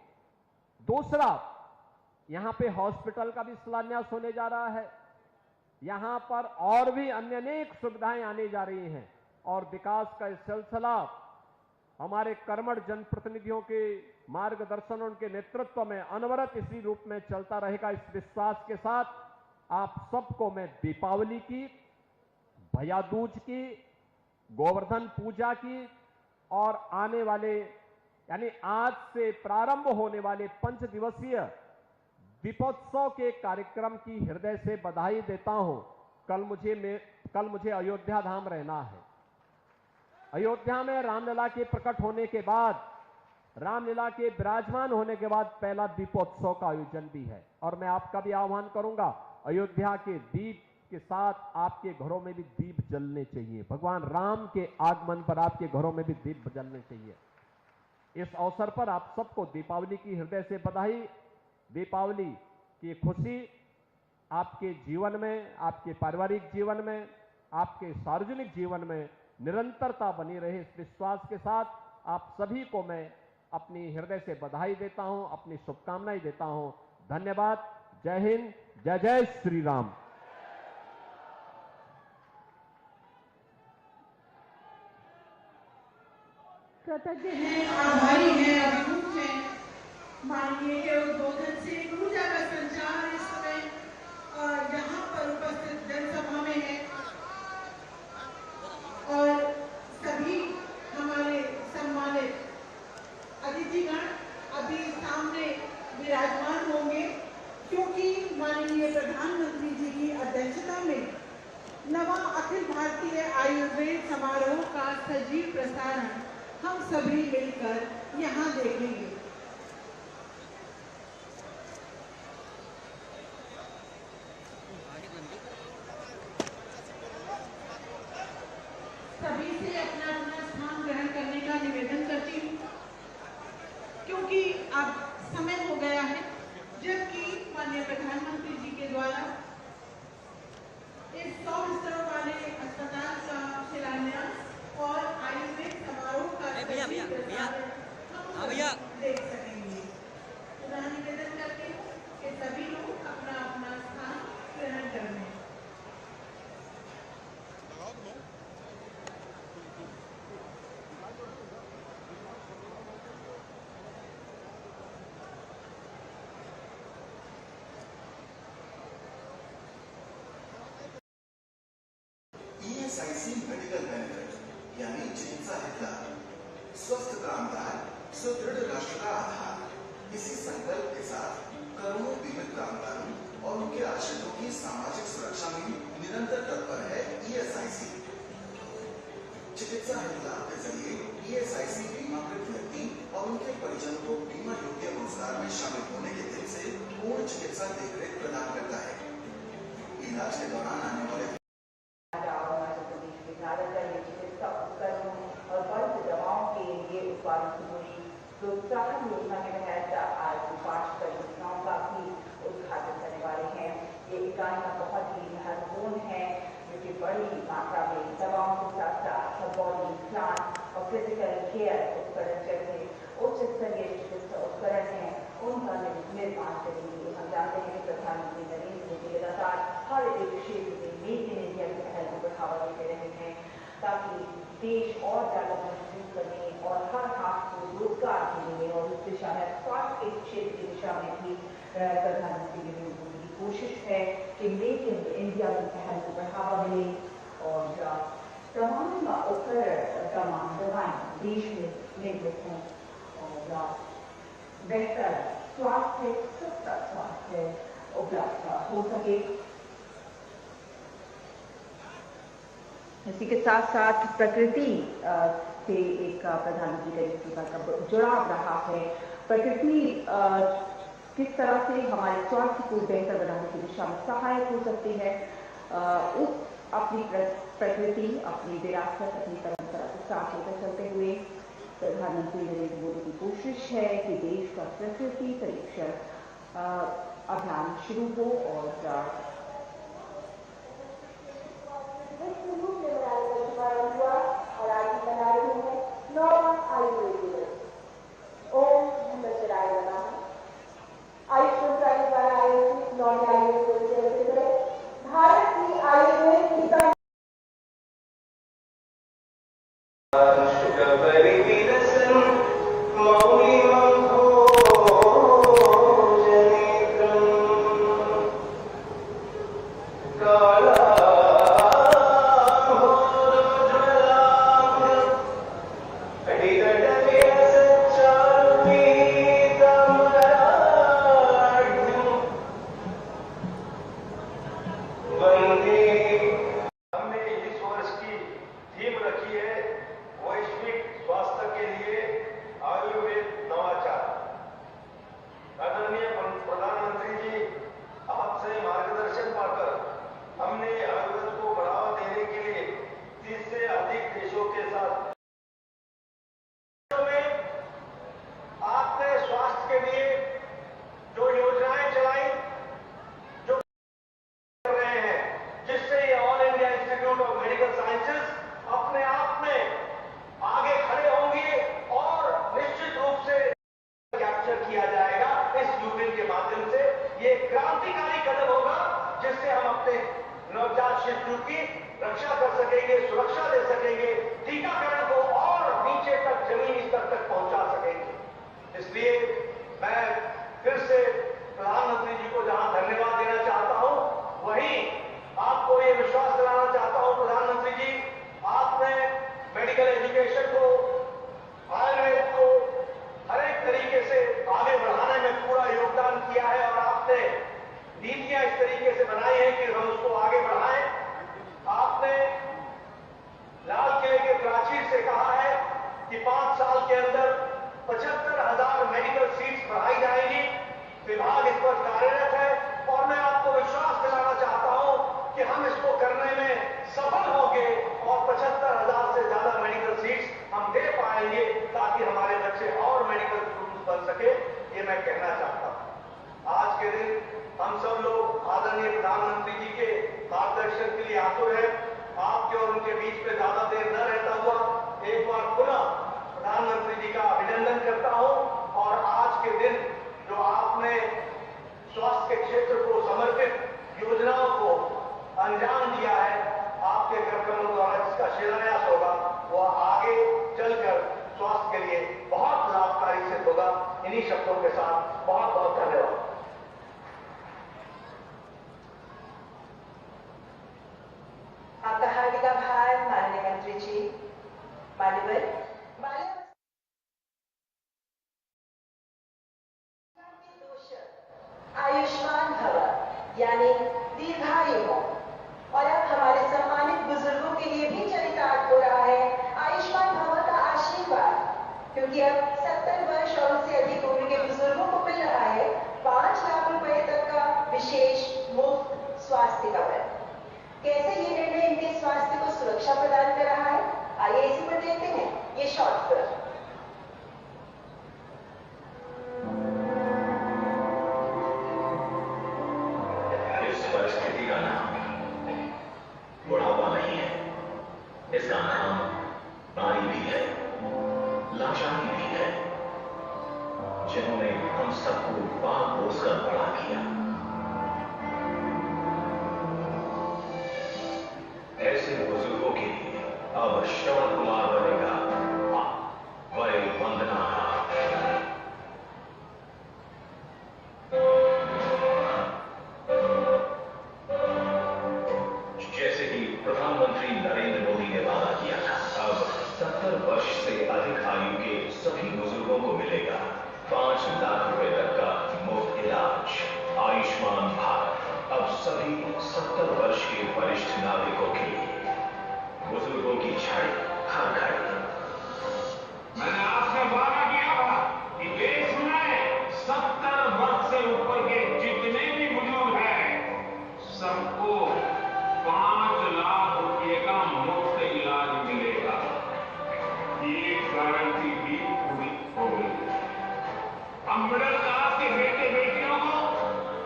[SPEAKER 4] दूसरा यहां पे हॉस्पिटल का भी शिलान्यास होने जा रहा है। यहां पर और भी अन्य अनेक सुविधाएं आने जा रही हैं और विकास का सिलसिला हमारे कर्मठ जनप्रतिनिधियों के मार्गदर्शन, उनके नेतृत्व में अनवरत इसी रूप में चलता रहेगा। इस विश्वास के साथ आप सबको मैं दीपावली की, भैया दूज की, गोवर्धन पूजा की और आने वाले यानी आज से प्रारंभ होने वाले 5 दिवसीय दीपोत्सव के कार्यक्रम की हृदय से बधाई देता हूं। कल मुझे अयोध्या धाम रहना है। अयोध्या में रामलला के प्रकट होने के बाद, रामलीला के विराजमान होने के बाद पहला दीपोत्सव का आयोजन भी है और मैं आपका भी आह्वान करूंगा अयोध्या के दीप के साथ आपके घरों में भी दीप जलने चाहिए। भगवान राम के आगमन पर आपके घरों में भी दीप जलने चाहिए। इस अवसर पर आप सबको दीपावली की हृदय से बधाई। दीपावली की खुशी आपके जीवन में, आपके पारिवारिक जीवन में, आपके सार्वजनिक जीवन में निरंतरता बनी रहे, इस विश्वास के साथ आप सभी को मैं अपनी हृदय से बधाई देता हूं, अपनी शुभकामनाएं देता हूं। धन्यवाद। जय हिंद, जय जय श्री राम।
[SPEAKER 1] कृतज्ञ हैं, आभारी हैं, अभिभूत हैं माननीय के उद्बोधन से। ऊर्जा का संचार इस समय यहाँ पर उपस्थित जनसभा में है और सभी हमारे सम्मानित अतिथिगण अभी सामने विराजमान होंगे, क्योंकि माननीय प्रधानमंत्री जी की अध्यक्षता में नवा अखिल भारतीय आयुर्वेद समारोह का सजीव प्रसारण हम सभी मिलकर यहाँ देखेंगे। सभी से अपना अपना स्थान ग्रहण करने का निवेदन करती हूँ, क्योंकि अब समय हो गया है जबकि माननीय प्रधानमंत्री जी के द्वारा इस 100 बिस्तरों वाले अस्पताल का शिलान्यास और आयुर्वेद समारोह का देख सकेंगे। पुनः निवेदन करती हूँ कि सभी लोग अपना अपना स्थान ग्रहण कर लें।
[SPEAKER 5] ESIC मेडिकल बेनिफिट यानी चिकित्सा हित लाभ, स्वस्थ कामगार सुदृढ़ राष्ट्र का आधार। इसी संकल्प के साथ करोड़ों बीमित कामगारों और उनके आश्रितों की सामाजिक सुरक्षा में निरंतर तत्पर है ESIC। चिकित्सा हित लाभ के जरिए ESIC बीमाकृत व्यक्ति और उनके परिजनों को बीमा योग्य रोजगार में शामिल होने के दिन से पूर्ण चिकित्सा देखरेख प्रदान करता है। इलाज के दौरान आने वाले
[SPEAKER 6] चिकित्सा उपकरणों और बल्क दवाओं के लिए उत्पादन से जुड़ी प्रोत्साहन योजना के तहत आज 5 परियोजनाओं का भी उद्घाटन करने वाले हैं। ये इकाइयां बहुत ही महत्वपूर्ण है, क्योंकि बड़ी मात्रा में दवाओं के साथ साथ बॉडी प्लांट और क्रिटिकल केयर उपकरण जैसे उच्च स्तरीय चिकित्सा उपकरण हैं, उनका निर्माण करेंगे। हम जानते हैं कि प्रधानमंत्री नरेंद्र मोदी लगातार हर एक क्षेत्र में मेक इन इंडिया की पहल को बढ़ावा देते रहे हैं, ताकि देश और ज्यादा मजबूत बने और हर हाथ को रोजगार मिले। और इस दिशा में स्वास्थ्य के क्षेत्र की दिशा में भी प्रधानमंत्री नरेंद्र मोदी की कोशिश है कि मेक इन इंडिया की पहल को बढ़ावा मिले और तमाम उपकरण, तमाम दवाएं देश में निर्मित हों और बेहतर स्वास्थ्य, सस्ता स्वास्थ्य उपलब्ध हो सके। इसी के साथ साथ प्रकृति से एक प्रधानमंत्री का इस प्रकार का जुड़ाव रहा है। प्रकृति किस तरह से हमारे स्वास्थ्य को बेहतर बनाने की दिशा में सहायक हो सकती है, उस अपनी प्रकृति, अपनी विरासत, अपनी परंपरा के साथ लेकर चलते हुए प्रधानमंत्री नरेंद्र मोदी की कोशिश है कि देश का प्रकृति परीक्षण अभियान शुरू हो और आज बना रहे हैं 9 आयुर्वेद दिवस। ओम नमः आयुष मंत्रालय द्वारा आयोजित 9 आयुर्वेद दिवस के तहत भारत की आयुर्वेद की
[SPEAKER 7] प्रधानमंत्री जी आपसे मार्गदर्शन अपने नवजात शिशु की रक्षा कर सकेंगे, सुरक्षा दे सकेंगे, टीकाकरण को और नीचे तक जमीनी स्तर तक पहुंचा सकेंगे। इसलिए मैं फिर से प्रधानमंत्री जी को जहां धन्यवाद देना चाहता हूं, वहीं आपको ये विश्वास दिलाना चाहता हूं प्रधानमंत्री जी, आपने मेडिकल एजुकेशन को, आयुर्वेद को हर एक तरीके से आगे बढ़ाने में पूरा योगदान किया है और आपने नीतियां इस तरीके से बनाई है कि हम उसको आगे बढ़ाएं। आपने लाल किले के प्राचीर से कहा है कि 5 साल के अंदर 75,000 मेडिकल सीट्स बढ़ाई जाएंगी। विभाग इस पर कार्यरत है और मैं आपको विश्वास दिलाना चाहता हूं कि हम इसको करने में सफल होंगे और 75,000 से ज्यादा मेडिकल सीट्स हम दे पाएंगे ताकि हमारे बच्चे और मेडिकल स्टूडेंट्स बन सके। ये मैं कहना चाहता हूं। आज के दिन हम सब लोग आदरणीय प्रधानमंत्री जी के मार्गदर्शन के लिए आतुर हैं। आपके और उनके बीच में ज्यादा देर न रहता हुआ एक बार पुनः प्रधानमंत्री जी का अभिनंदन करता हूं और आज के दिन जो आपने स्वास्थ्य के क्षेत्र को समर्पित योजनाओं को अंजाम दिया है, आपके कार्यक्रमों द्वारा जिसका शिलान्यास होगा वह आगे चलकर स्वास्थ्य के लिए बहुत लाभकारी सिद्ध होगा। इन्हीं शब्दों के साथ बहुत बहुत धन्यवाद।
[SPEAKER 6] आपका हार्दिक आभार माननीय मंत्री जी। मान्यवर आयुष्मान भव यानी दीर्घायु हो और अब हमारे सम्मानित बुजुर्गों के लिए भी चरितार्थ हो रहा है आयुष्मान भव का आशीर्वाद, क्योंकि अब 70 वर्ष और उससे अधिक उम्र के बुजुर्गों को मिल रहा है 5 लाख रुपए तक का विशेष मुफ्त स्वास्थ्य कवर। कैसे ये निर्णय इनके स्वास्थ्य को सुरक्षा प्रदान कर रहा है, आइए इसी पर देखते हैं ये शॉर्ट फिल्म।
[SPEAKER 8] इस परिस्थिति का नाम बुढ़ापा नहीं है, इसका नाम नारी भी है, लाचारी भी है, जिन्होंने हम सबको पाल पोस कर बड़ा किया। ऐसे बुजुर्गों के लिए अब श्रवण कुमार बनेगा वय वंदना। जैसे कि प्रधानमंत्री नरेंद्र मोदी ने वादा किया था, अब 70 वर्ष से अधिक आयु के सभी बुजुर्गों को मिलेगा 5 लाख रुपए तक का मुफ्त इलाज। आयुष्मान भारत अब सभी 70 वर्ष के वरिष्ठ नागरिकों के लिए, बुजुर्गों की छाई हर घड़ी।
[SPEAKER 9] मैंने आपसे वादा किया था कि देश में 70 वर्ष से ऊपर के जितने भी बुजुर्ग हैं सबको 5 लाख रुपए का मुफ्त इलाज मिलेगा। ये गारंटी भी पूरी हो गई। अब मिडिल क्लास के बेटे बेटियों को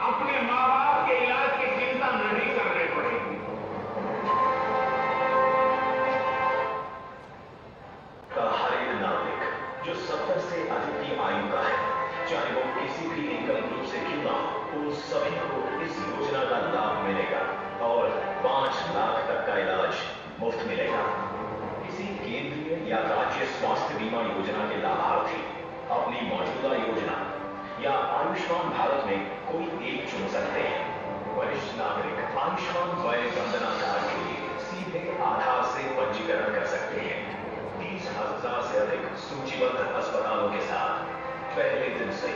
[SPEAKER 9] अपने माँ बाप के इलाज की चिंता नहीं करनी पड़ेगी।
[SPEAKER 8] हर एक नागरिक जो 70 से अधिक की आयु का है, चाहे वो किसी भी इनकम ग्रुप से क्यों ना हो, उन सभी को इस योजना का लाभ मिलेगा और 5 लाख तक का इलाज मुफ्त मिलेगा। किसी केंद्रीय या राज्य स्वास्थ्य बीमा योजना के लाभार्थी अपनी मौजूदा योजना या आयुष्मान भारत में कोई एक चुन सकते हैं। वरिष्ठ नागरिक आयुष्मान वय वंदना कार्ड के लिए सीधे आधार से पंजीकरण कर सकते हैं। 30,000 से अधिक सूचीबद्ध अस्पतालों के साथ पहले दिन से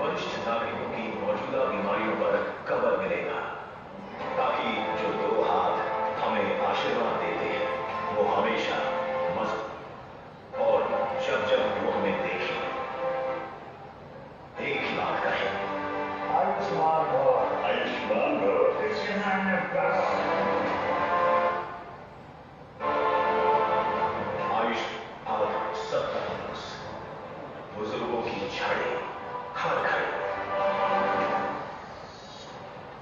[SPEAKER 8] वरिष्ठ नागरिकों की मौजूदा बीमारियों पर कवर मिलेगा, ताकि जो 2 हाथ हमें आशीर्वाद देते हैं वो हमेशा मजबूत और जब जब वो हमें देखें एक ही बात कहें,
[SPEAKER 9] आयुष्मान भव, आयुष्मान भव।
[SPEAKER 8] आयुष भारत 70 वर्ष, बुजुर्गों की छाड़ी हर घड़ी।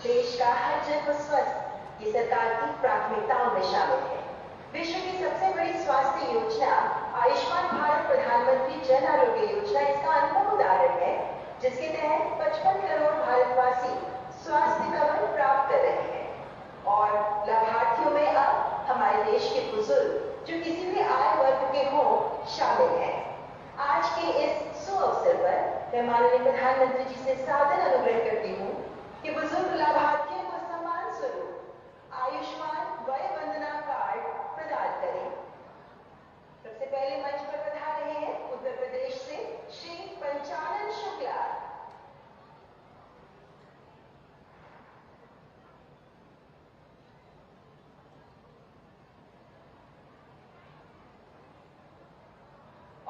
[SPEAKER 6] देश का हर जन स्वस्थ ये सरकार की प्राथमिकताओं में शामिल है। विश्व की सबसे बड़ी स्वास्थ्य योजना आयुष्मान भारत प्रधानमंत्री जन आरोग्य योजना इसका अनुभव उदाहरण है, जिसके तहत 55 करोड़ भारतवासी स्वास्थ्य कवर प्राप्त कर रहे हैं मैं माननीय प्रधानमंत्री जी से सादर अनुग्रह करती हूँ कि बुजुर्ग लाभार्थियों को सम्मान स्वरूप आयुष्मान वय वंदना कार्ड प्रदान करें। सबसे पहले मंच पर पधार रहे हैं उत्तर प्रदेश से श्री पंचानन शुक्ला।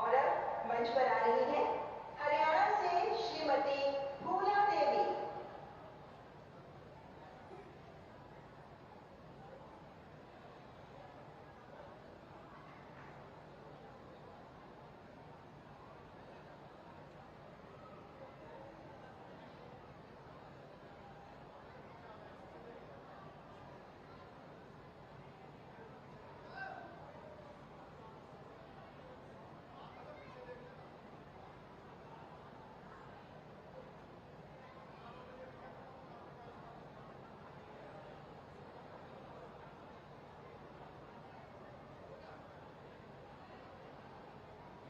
[SPEAKER 6] और अब मंच पर आ रही है हरियाणा से श्रीमती फूला देवी।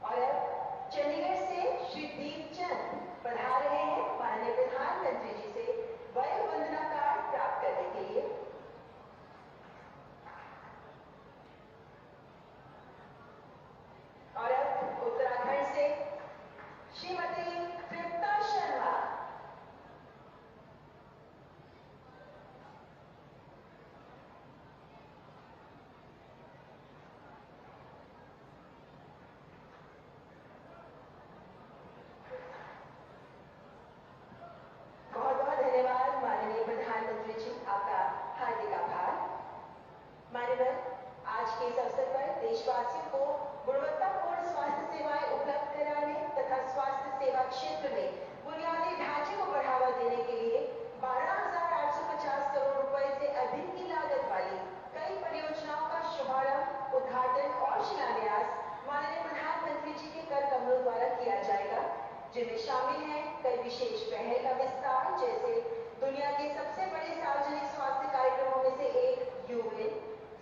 [SPEAKER 6] और अब चंडीगढ़ से श्री दीपचंद पधार रहे हैं माननीय प्रधानमंत्री जी से वय वंदना कार्ड प्राप्त करने के लिए। और अब उत्तराखंड से श्रीमती तृप्ता शर्मा। बहुत बहुत धन्यवाद माननीय प्रधानमंत्री जी, आपका हार्दिक आभार। मान्यवर, आज के इस अवसर पर देशवासियों को गुणवत्तापूर्ण स्वास्थ्य सेवाएं उपलब्ध कराने तथा स्वास्थ्य सेवा क्षेत्र में बुनियादी ढांचे को बढ़ावा देने के लिए 12,850 करोड़ रुपए से अधिक की लागत वाली कई परियोजनाओं का शुभारंभ, उद्घाटन और शिलान्यास माननीय प्रधानमंत्री जी के कर कमलों द्वारा किया जाएगा, जिनमें शामिल है कई विशेष पहल का विस्तार, जैसे दुनिया के सबसे बड़े सार्वजनिक स्वास्थ्य कार्यक्रमों में से एक यूविन,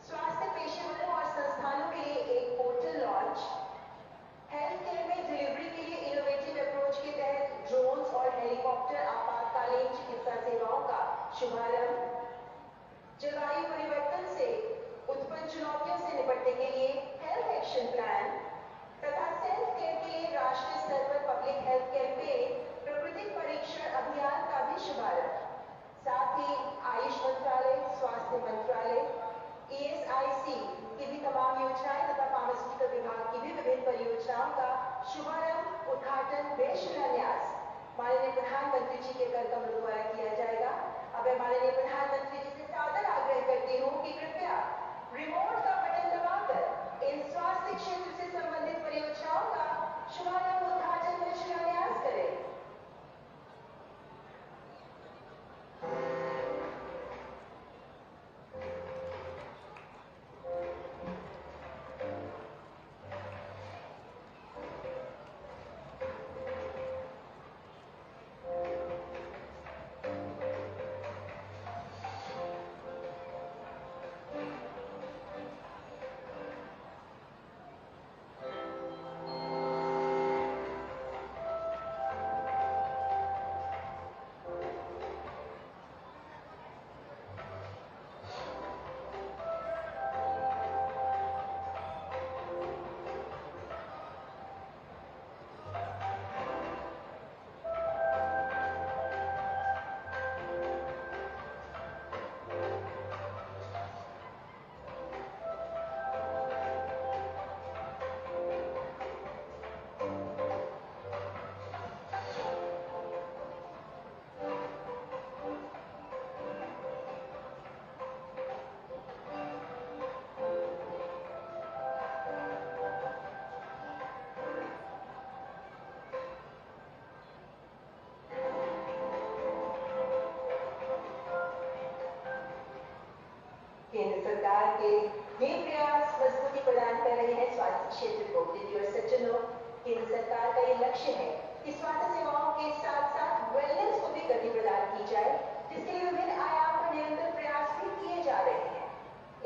[SPEAKER 6] स्वास्थ्य पेशेवरों और संस्थानों के लिए एक पोर्टल लॉन्च, हेल्थ केयर में डिलीवरी के लिए इनोवेटिव अप्रोच के तहत ड्रोन्स और हेलीकॉप्टर आपातकालीन चिकित्सा सेवाओं का शुभारंभ, जलवायु परिवर्तन से उत्पन्न चुनौतियों से निपटने के लिए हेल्थ एक्शन प्लान तथा सेल्फ केयर के लिए राष्ट्रीय स्तर पर पब्लिक हेल्थ कैंपेन प्राकृतिक परीक्षण अभियान का भी शुभारंभ। साथ ही आयुष मंत्रालय, स्वास्थ्य मंत्रालय, ESIC की भी तमाम योजनाएं तथा फार्मास्यूटिकल विभाग की भी विभिन्न परियोजनाओं का शुभारंभ, उद्घाटन व शिलान्यास माननीय प्रधानमंत्री जी के कर कमलों द्वारा किया जाएगा। अब मैं माननीय प्रधानमंत्री जी से सादर आग्रह करती हूँ कि कृपया रिमोट का बटन दबाकर इन स्वास्थ्य क्षेत्र से संबंधित परियोजनाओं का शुभारंभ, उद्घाटन व शिलान्यास करें। केंद्र सरकार के ये प्रयास मजबूती प्रदान कर रहे हैं स्वास्थ्य क्षेत्र को। दीदी और सज्जनों, केंद्र सरकार का ये लक्ष्य है कि स्वास्थ्य सेवाओं के साथ साथ वेलनेस को भी गति प्रदान की जाए, जिसके लिए विभिन्न आयाम पर निरंतर प्रयास भी किए जा रहे हैं।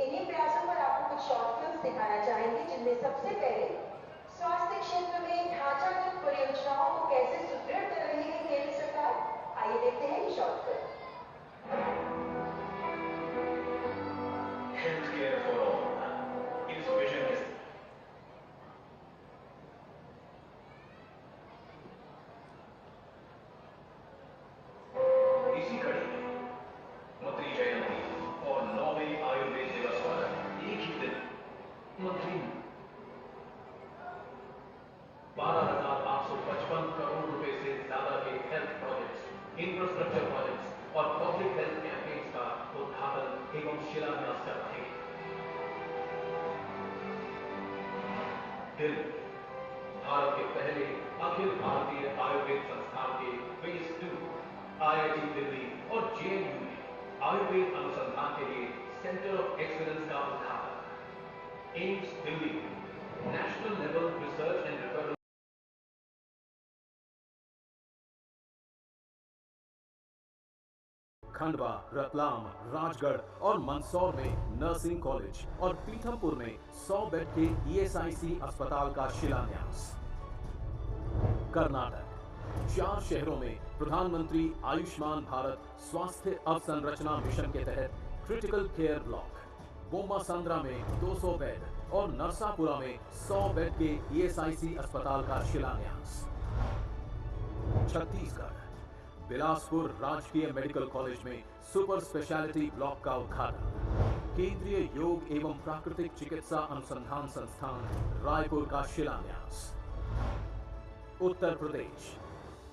[SPEAKER 6] इन्हीं प्रयासों पर आपको कुछ शॉर्ट फिल्म दिखाना चाहेंगे, जिनमें सबसे पहले स्वास्थ्य क्षेत्र में ढांचागत परियोजनाओं को कैसे सुदृढ़ आइए देखते हैं ये short film.
[SPEAKER 8] Health care for all इस विजन के इसी कड़ी में मंत्री जयंती और 9वें आयुर्वेद दिवस पर एक ही दिन मंत्री 12,855 करोड़ रुपए से ज्यादा के हेल्थ प्रोजेक्ट्स, इंफ्रास्ट्रक्चर प्रोजेक्ट्स और पब्लिक हेल्थ कैंपेन्स का उद्घाटन एवं शिलान्यास कर रहे हैं। दिल्ली भारत के पहले अखिल भारतीय आयुर्वेद संस्थान के फेज 2 IIT दिल्ली और JNU में आयुर्वेद अनुसंधान के लिए सेंटर ऑफ एक्सीलेंस का उद्घाटन। एम्स दिल्ली में national level research and referral Khandwa, Ratlam, Rajgarh और मंदसौर में नर्सिंग कॉलेज और पीथमपुर में 100 बेड के ESIC अस्पताल का शिलान्यास। कर्नाटक 4 शहरों में प्रधानमंत्री आयुष्मान भारत स्वास्थ्य अवसंरचना मिशन के तहत क्रिटिकल केयर ब्लॉक, बोम्मासांद्रा में 200 बेड और नरसापुरा में 100 बेड के ESIC अस्पताल का शिलान्यास। छत्तीसगढ़ बिलासपुर राजकीय मेडिकल कॉलेज में सुपर स्पेशलिटी ब्लॉक का उद्घाटन। केंद्रीय योग एवं प्राकृतिक चिकित्सा अनुसंधान संस्थान रायपुर का शिलान्यास। उत्तर प्रदेश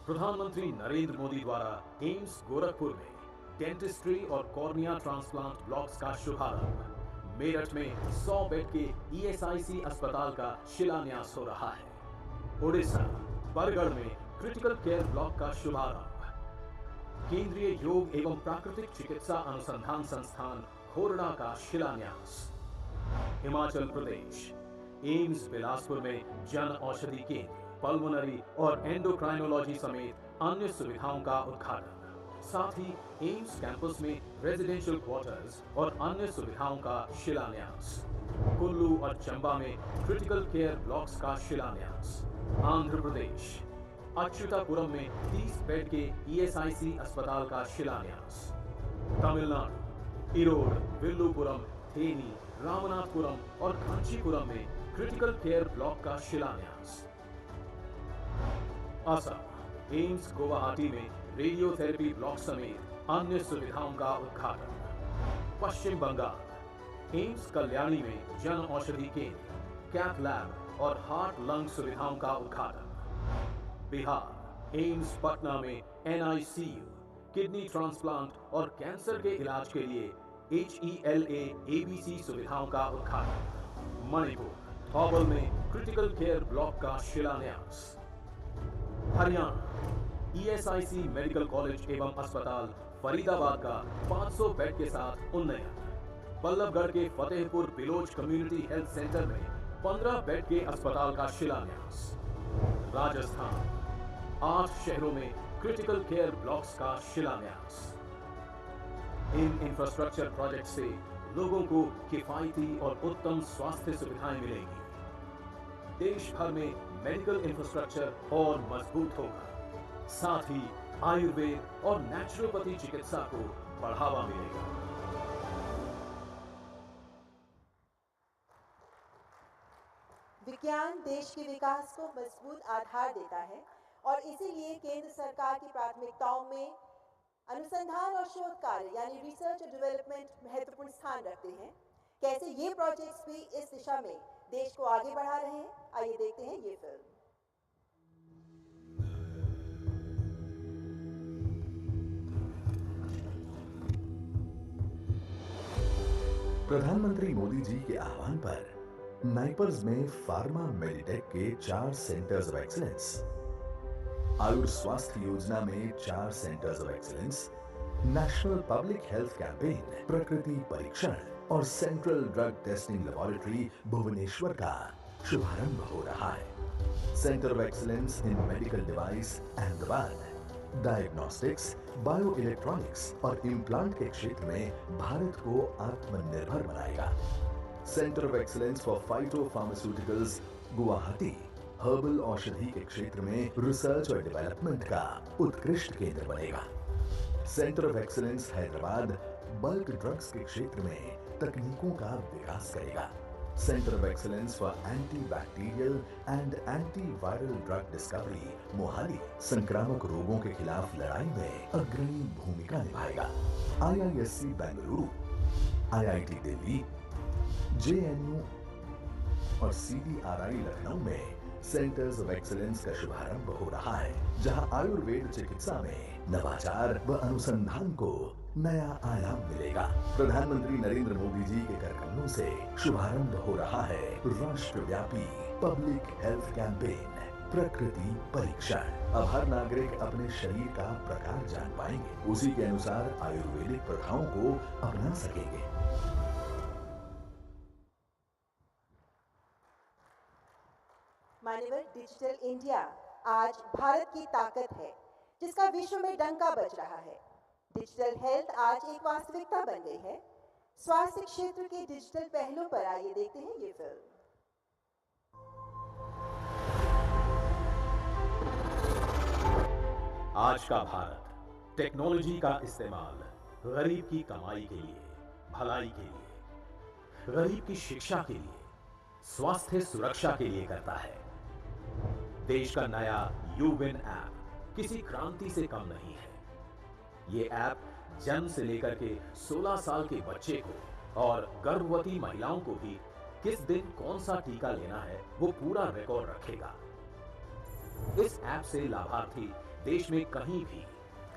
[SPEAKER 8] प्रधानमंत्री नरेंद्र मोदी द्वारा एम्स गोरखपुर में डेंटिस्ट्री और कॉर्निया ट्रांसप्लांट ब्लॉक्स का शुभारंभ। मेरठ में 100 बेड के ESIC अस्पताल का शिलान्यास हो रहा है। उड़ीसा बरगढ़ में क्रिटिकल केयर ब्लॉक का शुभारंभ। केंद्रीय योग एवं प्राकृतिक चिकित्सा अनुसंधान संस्थान होरडा का शिलान्यास। हिमाचल प्रदेश एम्स बिलासपुर में जन औषधि केंद्र, पल्मोनरी और एंडोक्राइनोलॉजी समेत अन्य सुविधाओं का उद्घाटन। साथ ही एम्स कैंपस में रेजिडेंशियल क्वार्टर्स और अन्य सुविधाओं का शिलान्यास। कुल्लू और चंबा में क्रिटिकल केयर ब्लॉक्स का शिलान्यास। आंध्र प्रदेश अच्युतापुरम में 30 बेड के ESIC अस्पताल का शिलान्यास। तमिलनाडु इरोड, विल्लुपुरम, थेनी, रामनाथपुरम और कांचीपुरम में क्रिटिकल केयर ब्लॉक का शिलान्यास। असम एम्स गुवाहाटी में रेडियोथेरेपी ब्लॉक समेत अन्य सुविधाओं का उद्घाटन। पश्चिम बंगाल एम्स कल्याणी में जन औषधि केंद्र, कैथ लैब और हार्ट लंग सुविधाओं का उद्घाटन। बिहार एम्स पटना में NICU, किडनी ट्रांसप्लांट और कैंसर के इलाज के लिए HELA ABC सुविधाओं का उद्घाटन। मणिपुर थौबल में क्रिटिकल केयर ब्लॉक का शिलान्यास। हरियाणा ESIC मेडिकल कॉलेज एवं अस्पताल फरीदाबाद का 500 बेड के साथ उन्नयन। बल्लभगढ़ के Fatehpur Baloch community health centre में 15 बेड के अस्पताल का शिलान्यास। राजस्थान 8 शहरों में क्रिटिकल केयर ब्लॉक्स का शिलान्यास। इन इंफ्रास्ट्रक्चर प्रोजेक्ट से लोगों को किफायती और उत्तम स्वास्थ्य सुविधाएं मिलेंगी। देश भर में मेडिकल इंफ्रास्ट्रक्चर और मजबूत होगा। साथ ही आयुर्वेद और नेचुरोपैथी चिकित्सा को बढ़ावा मिलेगा।
[SPEAKER 10] विज्ञान देश के विकास को मजबूत आधार देता है और इसीलिए केंद्र सरकार की प्राथमिकताओं में अनुसंधान और शोध कार्य यानी रिसर्च और डेवलपमेंट महत्वपूर्ण स्थान रखते हैं। कैसे ये प्रोजेक्ट्स भी इस दिशा में देश को आगे बढ़ा रहे हैं, आइए देखते हैं ये फिल्म।
[SPEAKER 11] प्रधानमंत्री मोदी जी के आह्वान पर नाइपर्स में फार्मा मेडिटेक के 4 सेंटर्स ऑफ एक्सीलेंस, आयुष स्वास्थ्य योजना में 4 centres of excellence, national public health campaign प्रकृति परीक्षण और central drug testing laboratory Bhubaneswar का शुभारंभ हो रहा है। Centre of excellence in medical device Ahmedabad diagnostics, bio electronics और इम्प्लांट के क्षेत्र में भारत को आत्मनिर्भर बनाएगा। Centre of excellence for phyto pharmaceuticals Guwahati herbal औषधि के क्षेत्र में रिसर्च और डेवलपमेंट का उत्कृष्ट केंद्र बनेगा। Centre of excellence Hyderabad bulk drugs के क्षेत्र में तकनीकों का विकास करेगा। Centre of excellence for anti bacterial and anti viral drug discovery Mohali संक्रामक रोगों के खिलाफ लड़ाई में अग्रणी भूमिका निभाएगा। IISc Bengaluru, IIT Delhi, JNU और CBRI लखनऊ में सेंटर्स ऑफ एक्सीलेंस का शुभारंभ हो रहा है, जहां आयुर्वेद चिकित्सा में नवाचार व अनुसंधान को नया आयाम मिलेगा। प्रधानमंत्री नरेंद्र मोदी जी के करकमलों से शुभारंभ हो रहा है राष्ट्रव्यापी पब्लिक हेल्थ कैंपेन प्रकृति परीक्षण। अब हर नागरिक अपने शरीर का प्रकार जान पाएंगे, उसी के अनुसार आयुर्वेदिक प्रथाओं को अपना सकेंगे।
[SPEAKER 10] मान्यवर, डिजिटल इंडिया आज भारत की ताकत है, जिसका विश्व में डंका बज रहा है। डिजिटल हेल्थ आज एक वास्तविकता बन गई है। स्वास्थ्य क्षेत्र के डिजिटल पहलू पर आइए देखते हैं ये फिल्म।
[SPEAKER 12] आज का भारत टेक्नोलॉजी का इस्तेमाल गरीब की कमाई के लिए, भलाई के लिए, गरीब की शिक्षा के लिए, स्वास्थ्य सुरक्षा के लिए करता है। देश का नया यूविन ऐप किसी क्रांति से कम नहीं है। ये ऐप जन्म से लेकर के 16 साल के बच्चे को और गर्भवती महिलाओं को भी किस दिन कौन सा टीका लेना है वो पूरा रिकॉर्ड रखेगा। इस ऐप से लाभार्थी देश में कहीं भी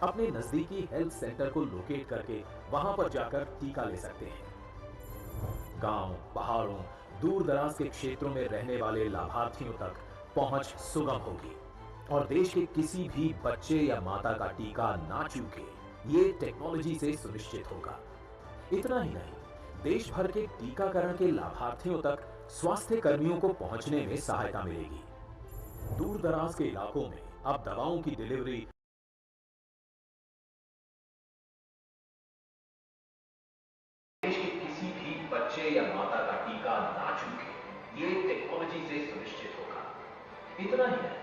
[SPEAKER 12] अपने नजदीकी हेल्थ सेंटर को लोकेट करके वहां पर जाकर टीका ले सकते हैं। गांव, पहाड़ों, दूर दराज के क्षेत्रों में रहने वाले लाभार्थियों तक पहुंच सुगम होगी और देश के किसी भी बच्चे या माता का टीका ना चूके, ये टेक्नोलॉजी से सुनिश्चित होगा। इतना ही नहीं, देश भर के टीकाकरण के लाभार्थियों तक स्वास्थ्य कर्मियों को पहुंचने में सहायता मिलेगी। दूर दराज के इलाकों में अब दवाओं की डिलीवरी
[SPEAKER 8] देश के किसी भी बच्चे या माता का टीका ना चूके, ये टेक्नोलॉजी से सुनिश्चित होगा। इतना ही नहीं,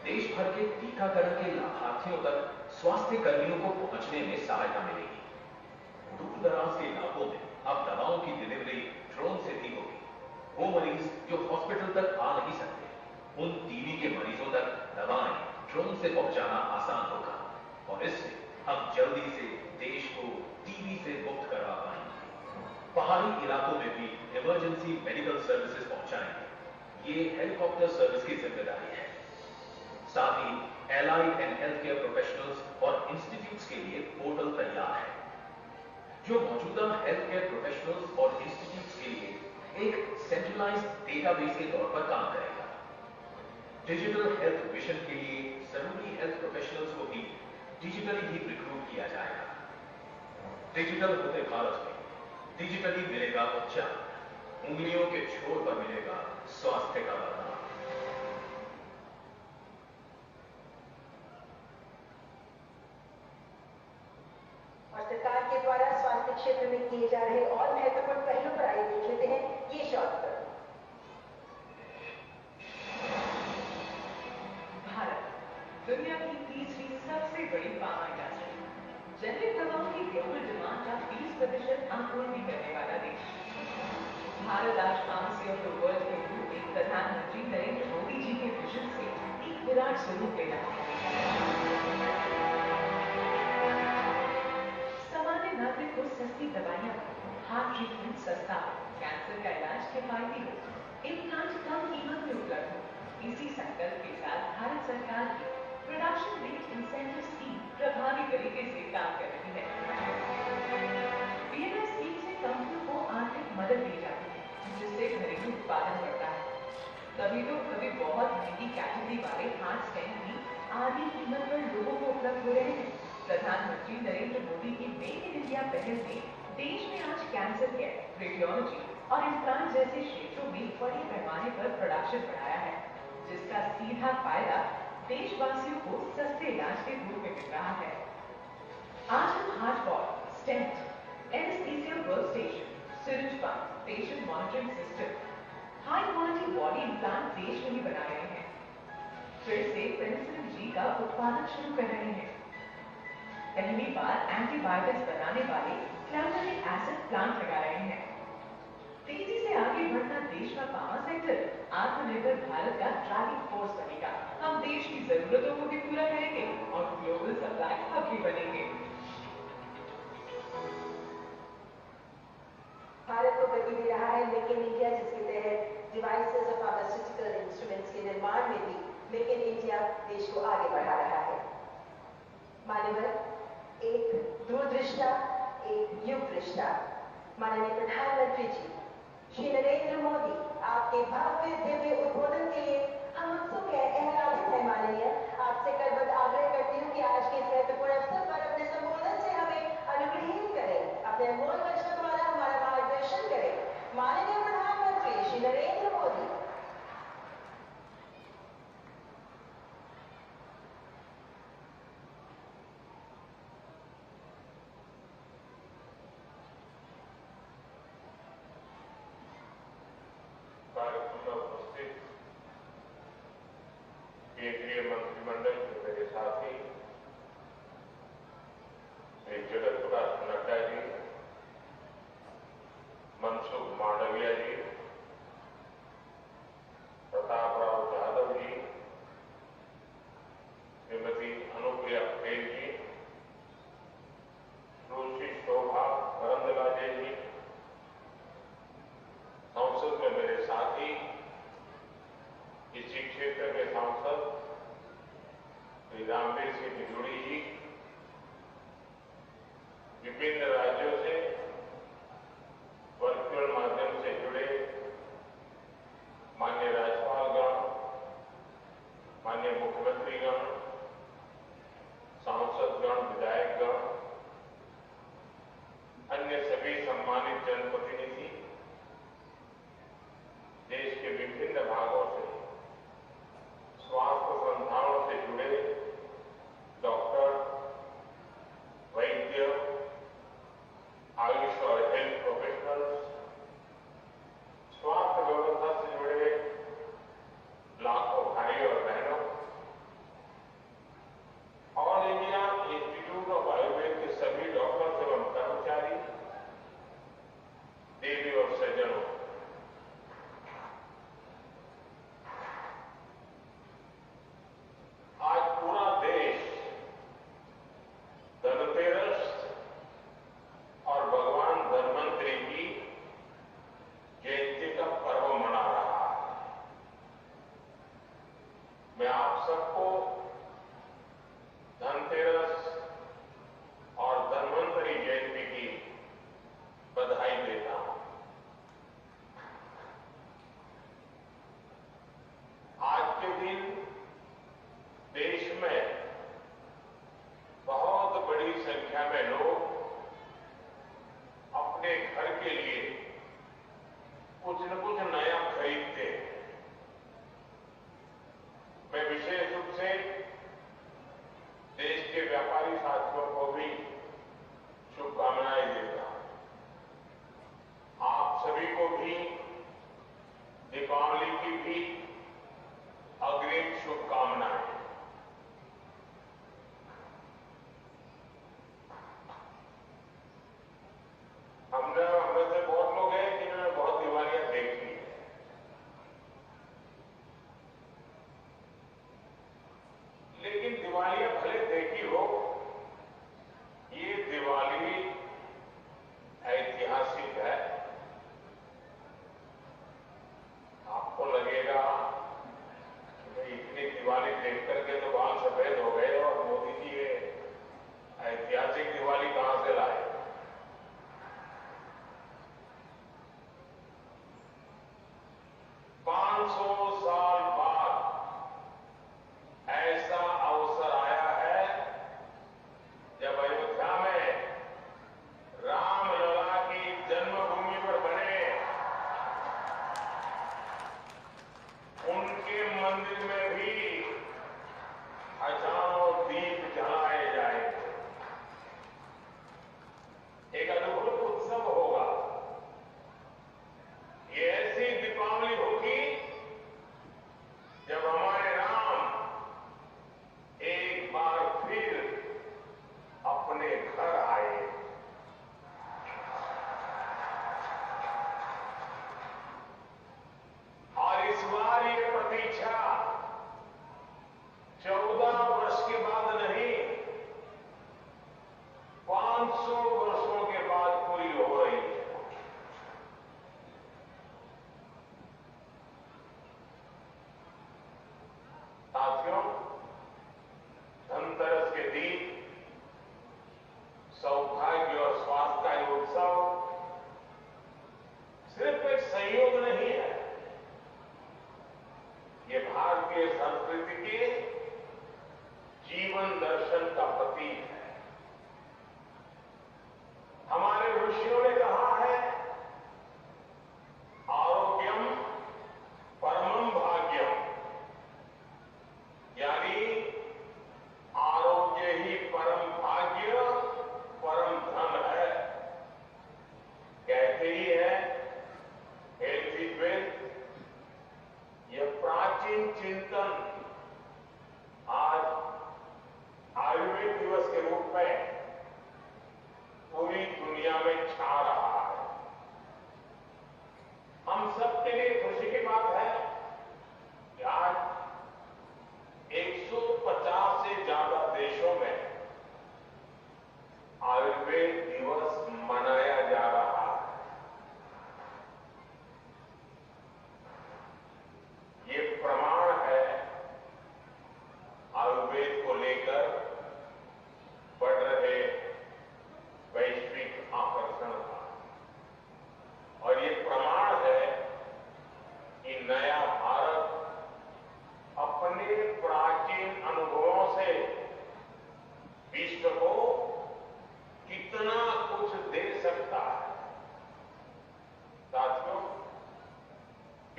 [SPEAKER 8] देश भर के टीकाकरण के लाभार्थियों तक स्वास्थ्य कर्मियों को पहुंचने में सहायता मिलेगी। दूर दराज के इलाकों में अब दवाओं की डिलीवरी ड्रोन से भी होगी। वो मरीज जो हॉस्पिटल तक आ नहीं सकते, उन टीबी के मरीजों तक दवाएं ड्रोन से पहुंचाना आसान होगा और इससे हम जल्दी से देश को टीबी से मुक्त करवा पाएंगे। पहाड़ी इलाकों में भी इमरजेंसी मेडिकल सर्विसेज पहुंचाएंगे। ये हेलीकॉप्टर सर्विस की जिम्मेदारी है। साथ ही allied and health care professionals और इंस्टीट्यूट्स के लिए पोर्टल तैयार है, जो मौजूदा हेल्थ केयर प्रोफेशनल्स और इंस्टीट्यूट्स के लिए एक सेंट्रलाइज्ड डेटाबेस के तौर पर काम करेगा। डिजिटल हेल्थ मिशन के लिए जरूरी हेल्थ प्रोफेशनल्स को भी डिजिटली ही रिक्रूट किया जाएगा। डिजिटल होते भारत में डिजिटली मिलेगा उपचार, उंगलियों के छोर पर मिलेगा स्वास्थ्य का वरदान।
[SPEAKER 6] और सरकार के द्वारा स्वास्थ्य क्षेत्र में किए जा रहे और महत्वपूर्ण पहलू पर आइए देख लेते हैं ये शॉर्ट फिल्म।
[SPEAKER 13] दुनिया की तीसरी सबसे बड़ी फार्मा इंडस्ट्री, जेनेरिक दवाओं की ग्लोबल डिमांड का 20% आपूर्ति करने वाला देश। भारत आज फार्मेसी ऑफ द वर्ल्ड के रूप में प्रधानमंत्री नरेंद्र मोदी जी के विजन से एक विराट स्वरूप ले रहा है। सामान्य नागरिक को सस्ती दवाइयां, हार्ट ट्रीटमेंट सस्ता, कैंसर का इलाज किफायती हो, इम्प्लांट कम कीमत में उपलब्ध हो। इसी संकल्प के साथ भारत सरकार की प्रोडक्शन लिंक्ड इंसेंटिव स्कीम प्रभावी तरीके से काम कर रही है। PLI स्कीम से कंपनियों को आर्थिक मदद दी जाती है, जिससे घरेलू उत्पादन बढ़ता है। कभी तो कभी बहुत महंगी कैटेगरी वाले हार्ट स्टेंट भी आधी कीमत पर लोगों को उपलब्ध हो रहे हैं। प्रधानमंत्री नरेंद्र मोदी की मेक इन इंडिया पहल में देश में आज कैंसर केयर, रेडियोलॉजी और इम्प्लांट जैसे क्षेत्रों में बड़े पैमाने पर प्रोडक्शन बढ़ाया है, जिसका सीधा फायदा देशवासियों को सस्ते इलाज के रूप में मिल रहा है। आज हम heart valve, stent, anaesthesia work station, syringe pump, patient monitoring system, high quality body implant देश में ही बना रहे हैं। फिर से पेनिसिलिन जी का उत्पादन शुरू कर रहे हैं। पहली बार एंटीबायोटिक्स बनाने वाले क्लैम्बेनिक एसिड प्लांट लगा रहे हैं। तेजी से आगे बढ़ता देश का फार्मा सेक्टर आत्मनिर्भर भारत का ड्राइविंग फोर्स बनेगा। हम देश की जरूरतों को भी पूरा करेंगे और ग्लोबल सप्लाई हब भी बनेंगे।
[SPEAKER 6] भारत को गति दे रहा है मेक इन इंडिया, जिसके तहत डिवाइसेस और फार्मास्यूटिकल इंस्ट्रूमेंट्स के निर्माण में भी मेक इन इंडिया देश को आगे बढ़ा रहा है। माननीय एक दूरदृष्टा, एक युग दृष्टा माननीय प्रधानमंत्री जी श्री नरेंद्र मोदी, आपके भव्य दिव्य उद्बोधन के लिए हम उत्सुक हैं, आह्लादित हैं। माननीय, आपसे करबद्ध आग्रह करती हूँ कि आज के इस महत्वपूर्ण अवसर पर अपने संबोधन से हमें अनुग्रहित करें, अपने अनमोल वचनों द्वारा हमारा मार्गदर्शन करें। माननीय प्रधानमंत्री श्री नरेंद्र मोदी।
[SPEAKER 9] कार्यक्रम में उपस्थित केंद्रीय मंत्रिमंडल के मेरे साथी श्री जगत प्रकाश नड्डा जी, मनसुख मांडविया जी, प्रताप राव यादव जी, श्रीमती अनुप्रिया पटेल जी, सुश्री शोभा करंदलाजे जी, संसद में मेरे साथी इसी क्षेत्र के सांसद श्री रामवीर सिंह बिजूड़ी जी, विभिन्न राज्यों से वर्चुअल माध्यम से जुड़े माननीय राज्यपालगण, माननीय मुख्यमंत्रीगण, सांसदगण, विधायकगण, अन्य सभी सम्मानित जनप्रतिनिधि, देश के विभिन्न भागों से स्वास्थ्य संस्थानों से जुड़े डॉक्टर, वैद्य, आयुष और हेल्थ प्रोफेशनल्स, स्वास्थ्य व्यवस्था से जुड़े लाखों भाई और बहनों, all India institute of Ayurveda के सभी डॉक्टर्स एवं कर्मचारी, देवी और सज्जनों, आज पूरा देश धनतेरस और भगवान धन्वंतरी की जयंती का पर्व मना रहा है। मैं आप सबको धनतेरस और धन्वंतरी जयंती की बधाई देता हूं। आज के दिन देश में बहुत बड़ी संख्या में लोग अपने घर के लिए कुछ न कुछ नया खरीदते हैं। मैं विशेष रूप से देश के व्यापारी साथियों को भी शुभकामनाएं देता हूं। आप सभी को भी दीपावली की भी अग्रिम शुभकामनाएं। हम में से बहुत लोग हैं जिन्होंने बहुत दिवालियां देखी है, लेकिन दिवालियां भले देखी हो, ये दिवाली ऐतिहासिक है। आपको लगेगा कि इतनी दिवाली देखकर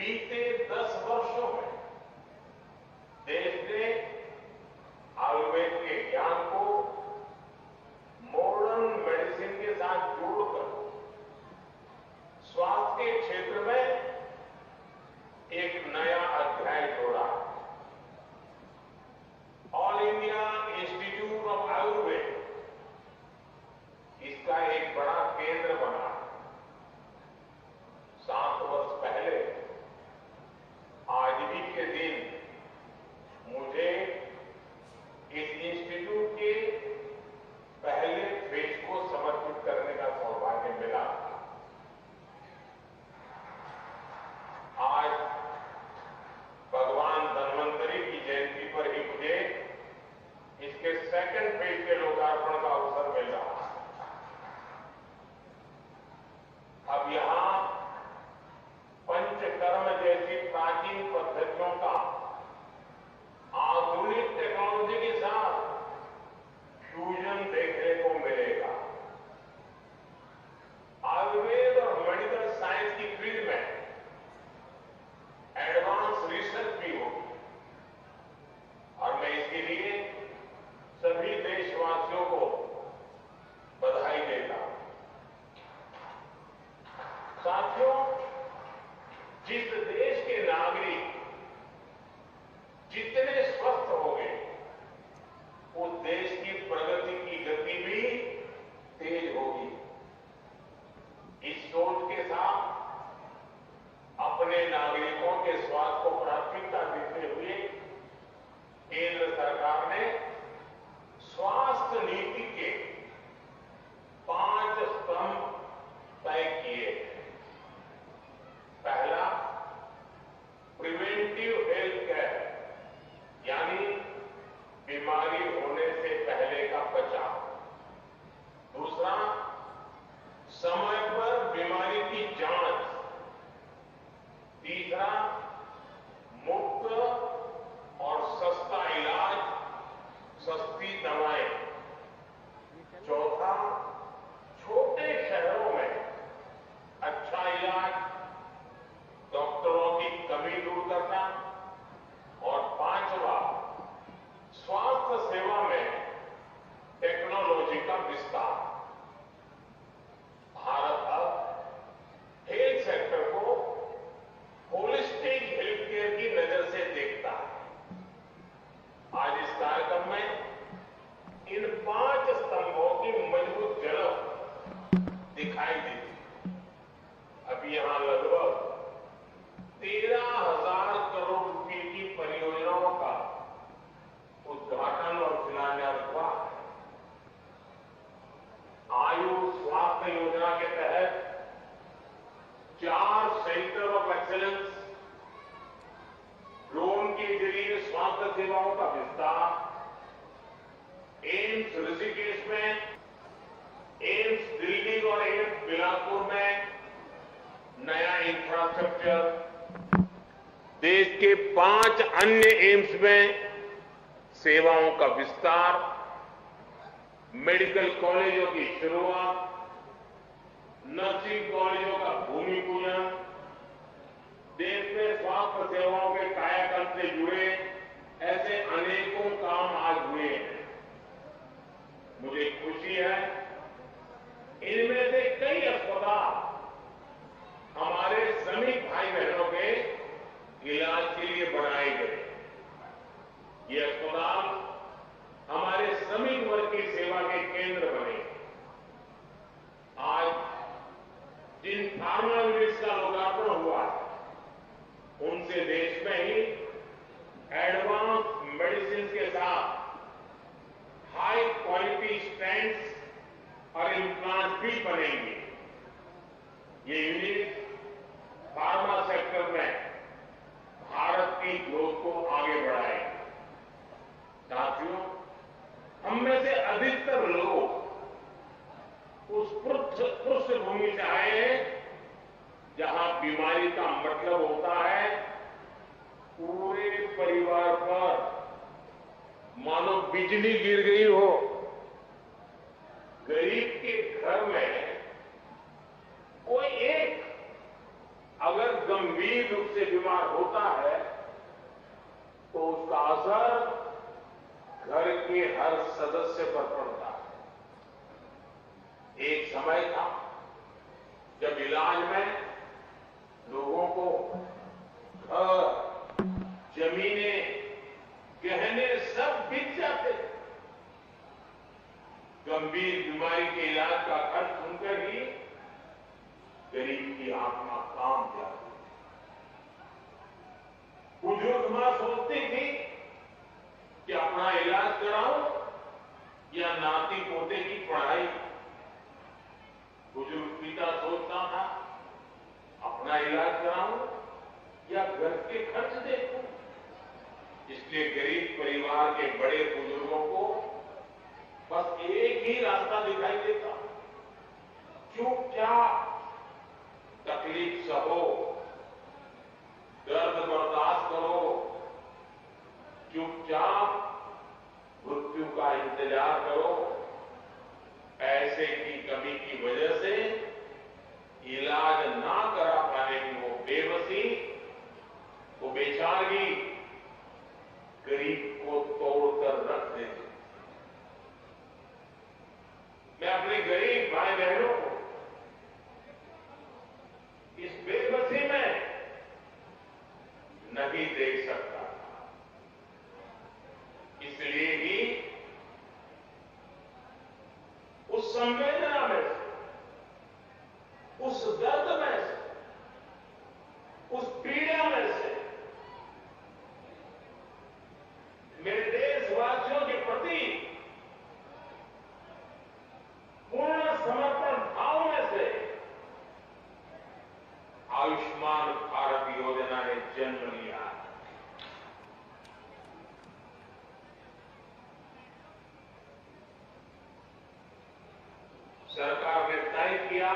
[SPEAKER 9] बीते 10 वर्षों में देश ने आयुर्वेद के ज्ञान को मॉडर्न मेडिसिन के साथ जोड़कर स्वास्थ्य के क्षेत्र में एक नया अध्याय जोड़ा। All India institute of Ayurveda इसका एक बड़ा केंद्र बना। 7 वर्ष पहले आज ही के दिन मुझे इस इंस्टीट्यूट के पहले फेज को समर्पित करने का सौभाग्य मिला। आज भगवान धन्वंतरी की जयंती पर ही मुझे इसके सेकंड फेज के लोकार्पण का अवसर मिल रहा है। अब यहां पंचकर्म जैसी प्राचीन पद्धतियों का आधुनिक टेक्नोलॉजी के साथ फ्यूजन देखने को मिलेगा। आयुर्वेद और मेडिकल साइंस की फील्ड में एडवांस रिसर्च भी होगी और मैं इसके लिए सभी देशवासियों को बधाई देता हूं। साथियों, जिस देश के नागरिक जितने स्वस्थ होंगे उस देश की प्रगति की गति भी तेज होगी। इस सोच के साथ अपने नागरिकों के स्वास्थ्य को प्राथमिकता देते हुए केंद्र सरकार ने स्वास्थ्य नीति के 5 स्तंभ तय किए। पहला, प्रिवेंटिव हेल्थ केयर, यानी बीमारी होने से पहले का बचाव। दूसरा, समय पर बीमारी की जांच। तीसरा, मुफ्त और सस्ता इलाज, सस्ती दवाएं। चौथा, छोटे शहरों में अच्छा इलाज, डॉक्टरों की कमी दूर करना। और पांचवा, स्वास्थ्य सेवा में टेक्नोलॉजी का विस्तार। भारत अब हेल्थ सेक्टर को होलिस्टिक हेल्थ केयर की नजर से देखता है। आज इस कार्यक्रम में इन 5 स्तंभों की मजबूत झलक दिखाई देती। अभी यहां लगभग 13,000 करोड़ रुपए की परियोजनाओं का उद्घाटन और शिलान्यास हुआ। आयुष स्वास्थ्य योजना के तहत 4 सेंटर ऑफ एक्सीलेंस, ड्रोन के जरिए स्वास्थ्य सेवाओं का विस्तार, एम्स ऋषिकेश में, एम्स दिल्ली और एम्स बिलासपुर में नया इंफ्रास्ट्रक्चर, देश के 5 अन्य एम्स में सेवाओं का विस्तार, मेडिकल कॉलेजों की शुरुआत, नर्सिंग कॉलेजों का भूमि पूजन। देश में स्वास्थ्य सेवाओं के कायाकल्प से जुड़े ऐसे अनेकों काम आज हुए हैं। मुझे खुशी है, इनमें से कई अस्पताल हमारे श्रमिक भाई बहनों के इलाज के लिए बनाए गए। ये अस्पताल हमारे श्रमिक वर्ग की सेवा के केंद्र बने। आज जिन फार्मा यूनिट्स का लोकार्पण हुआ है, उनसे देश में ही एडवांस मेडिसिन के साथ हाई क्वालिटी स्टेंट्स और इम्प्लांट भी बनेंगे। ये यूनिट फार्मा सेक्टर में भारत की ग्रोथ को आगे बढ़ाएगी। साथियों, हम में से अधिकतर लोग उस पृष्ठभूमि से आए हैं जहां बीमारी का मतलब होता है पूरे परिवार पर मानो बिजली गिर गई हो। गरीब के घर में कोई एक अगर गंभीर रूप से बीमार होता है तो उसका असर घर के हर सदस्य पर पड़ता है। एक समय था जब इलाज में लोगों को घर, जमीनें, गहने सब बिक जाते थे। गंभीर बीमारी के इलाज का खर्च सुनकर ही गरीब की आत्मा काम जाती। बुजुर्ग मां सोचती थी कि अपना इलाज कराऊं या नाती पोते की पढ़ाई। बुजुर्ग पिता सोचता था अपना इलाज कराऊं या घर के खर्च देखूं। इसलिए गरीब परिवार के बड़े बुजुर्गों को बस एक ही रास्ता दिखाई देता, चुपचाप तकलीफ सहो, दर्द बर्दाश्त करो, चुपचाप मृत्यु का इंतजार करो। पैसे की कमी की वजह से इलाज ना करा पाने की वो बेबसी, वो बेचारगी गरीब को तोड़कर रख देती। मैं अपने गरीब भाई बहनों को इस बेबसी में नहीं देख सकता, इसलिए ही उस संवेदना में से, उस दर्द में से, उस पीड़ा में से मेरे देशवासियों के प्रति पूर्ण समर्पण भाव में से आयुष्मान भारत योजना ने जन्म लिया। सरकार ने तय किया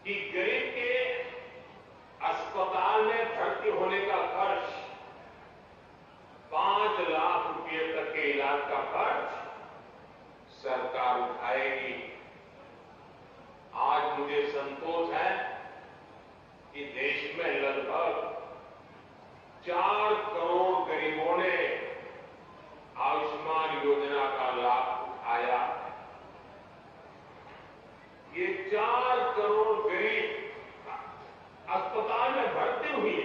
[SPEAKER 9] कि गरीब के अस्पताल में भर्ती होने का खर्च 5 लाख रुपए तक के इलाज का खर्च सरकार उठाएगी। आज मुझे संतोष है कि देश में लगभग 4 करोड़ गरीबों ने आयुष्मान योजना का लाभ उठाया। ये 4 करोड़ गरीब अस्पताल में भर्ती हुए,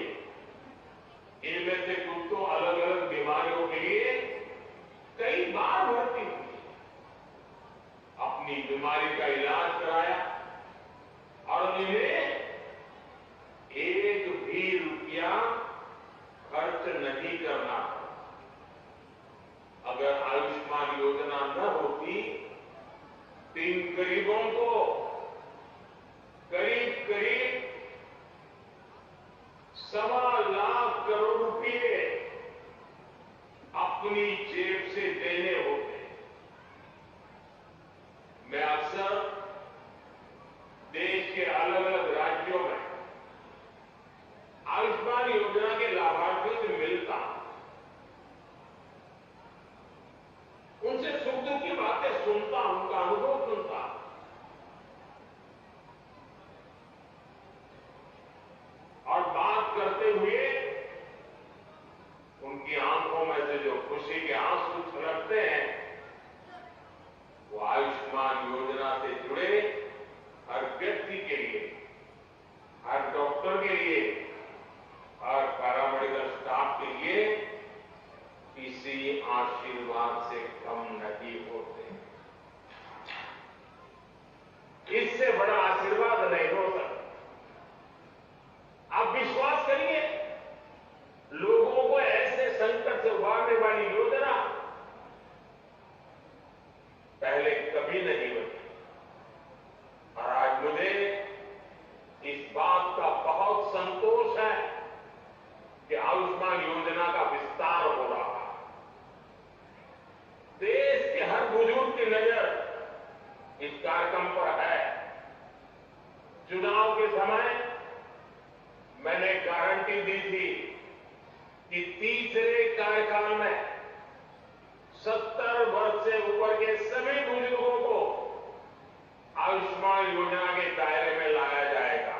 [SPEAKER 9] इनमें से कुछ तो अलग अलग बीमारियों के लिए कई बार भर्ती हुई, अपनी बीमारी का इलाज कराया और इन्हें एक भी रुपया खर्च नहीं करना। अगर आयुष्मान योजना न होती तो इन गरीबों को करीब करीब 1.25 लाख करोड़ रुपए अपनी जेब से देने होते। मैं अक्सर देश के अलग अलग राज्यों में आयुष्मान योजना के लाभार्थियों से मिलता हूं, उनसे सुख दुख की बातें सुनता हूं, उनका अनुभव सुनता हूं। और बात करते हुए उनकी आंखों में से जो खुशी के आंसू छलकते हैं, वो आयुष्मान योजना से जुड़े हर व्यक्ति के लिए, हर डॉक्टर के लिए, हर पैरामेडिकल स्टाफ के लिए किसी आशीर्वाद से कम नहीं होते। इससे बड़ा आशीर्वाद नहीं हो सकता। आप विश्वास करिए, लोगों को ऐसे संकट से उबारने वाली योजना पहले कभी नहीं बनी। और आज मुझे इस बात का बहुत संतोष है कि आयुष्मान योजना का विस्तार हो रहा है। देश के हर बुजुर्ग की नजर इस कार्यक्रम पर है। चुनाव के समय मैंने गारंटी दी थी कि तीसरे कार्यकाल में 70 वर्ष से ऊपर के सभी बुजुर्गों को आयुष्मान योजना के दायरे में लाया जाएगा।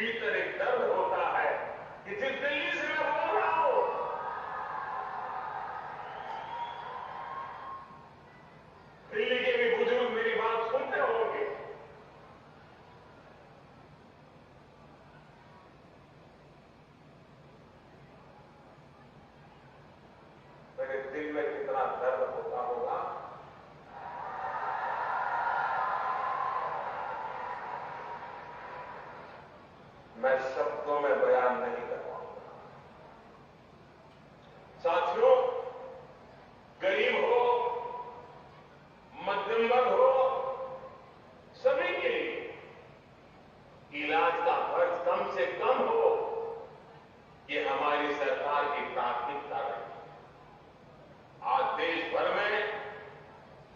[SPEAKER 9] भीतर एक दर्द होता है कि जिस दिल्ली से मैं बोल रहा हूं, दिल्ली के भी बुजुर्ग मेरी बात सुनते होंगे। मेरे दिल में कितना दर्द होता होगा। मैं शब्दों में बयान नहीं कर पाऊंगा। साथियों, गरीब हो, मध्यम वर्ग हो, सभी के लिए इलाज का खर्च कम से कम हो, ये हमारी सरकार की प्राथमिकता रही। आज देश भर में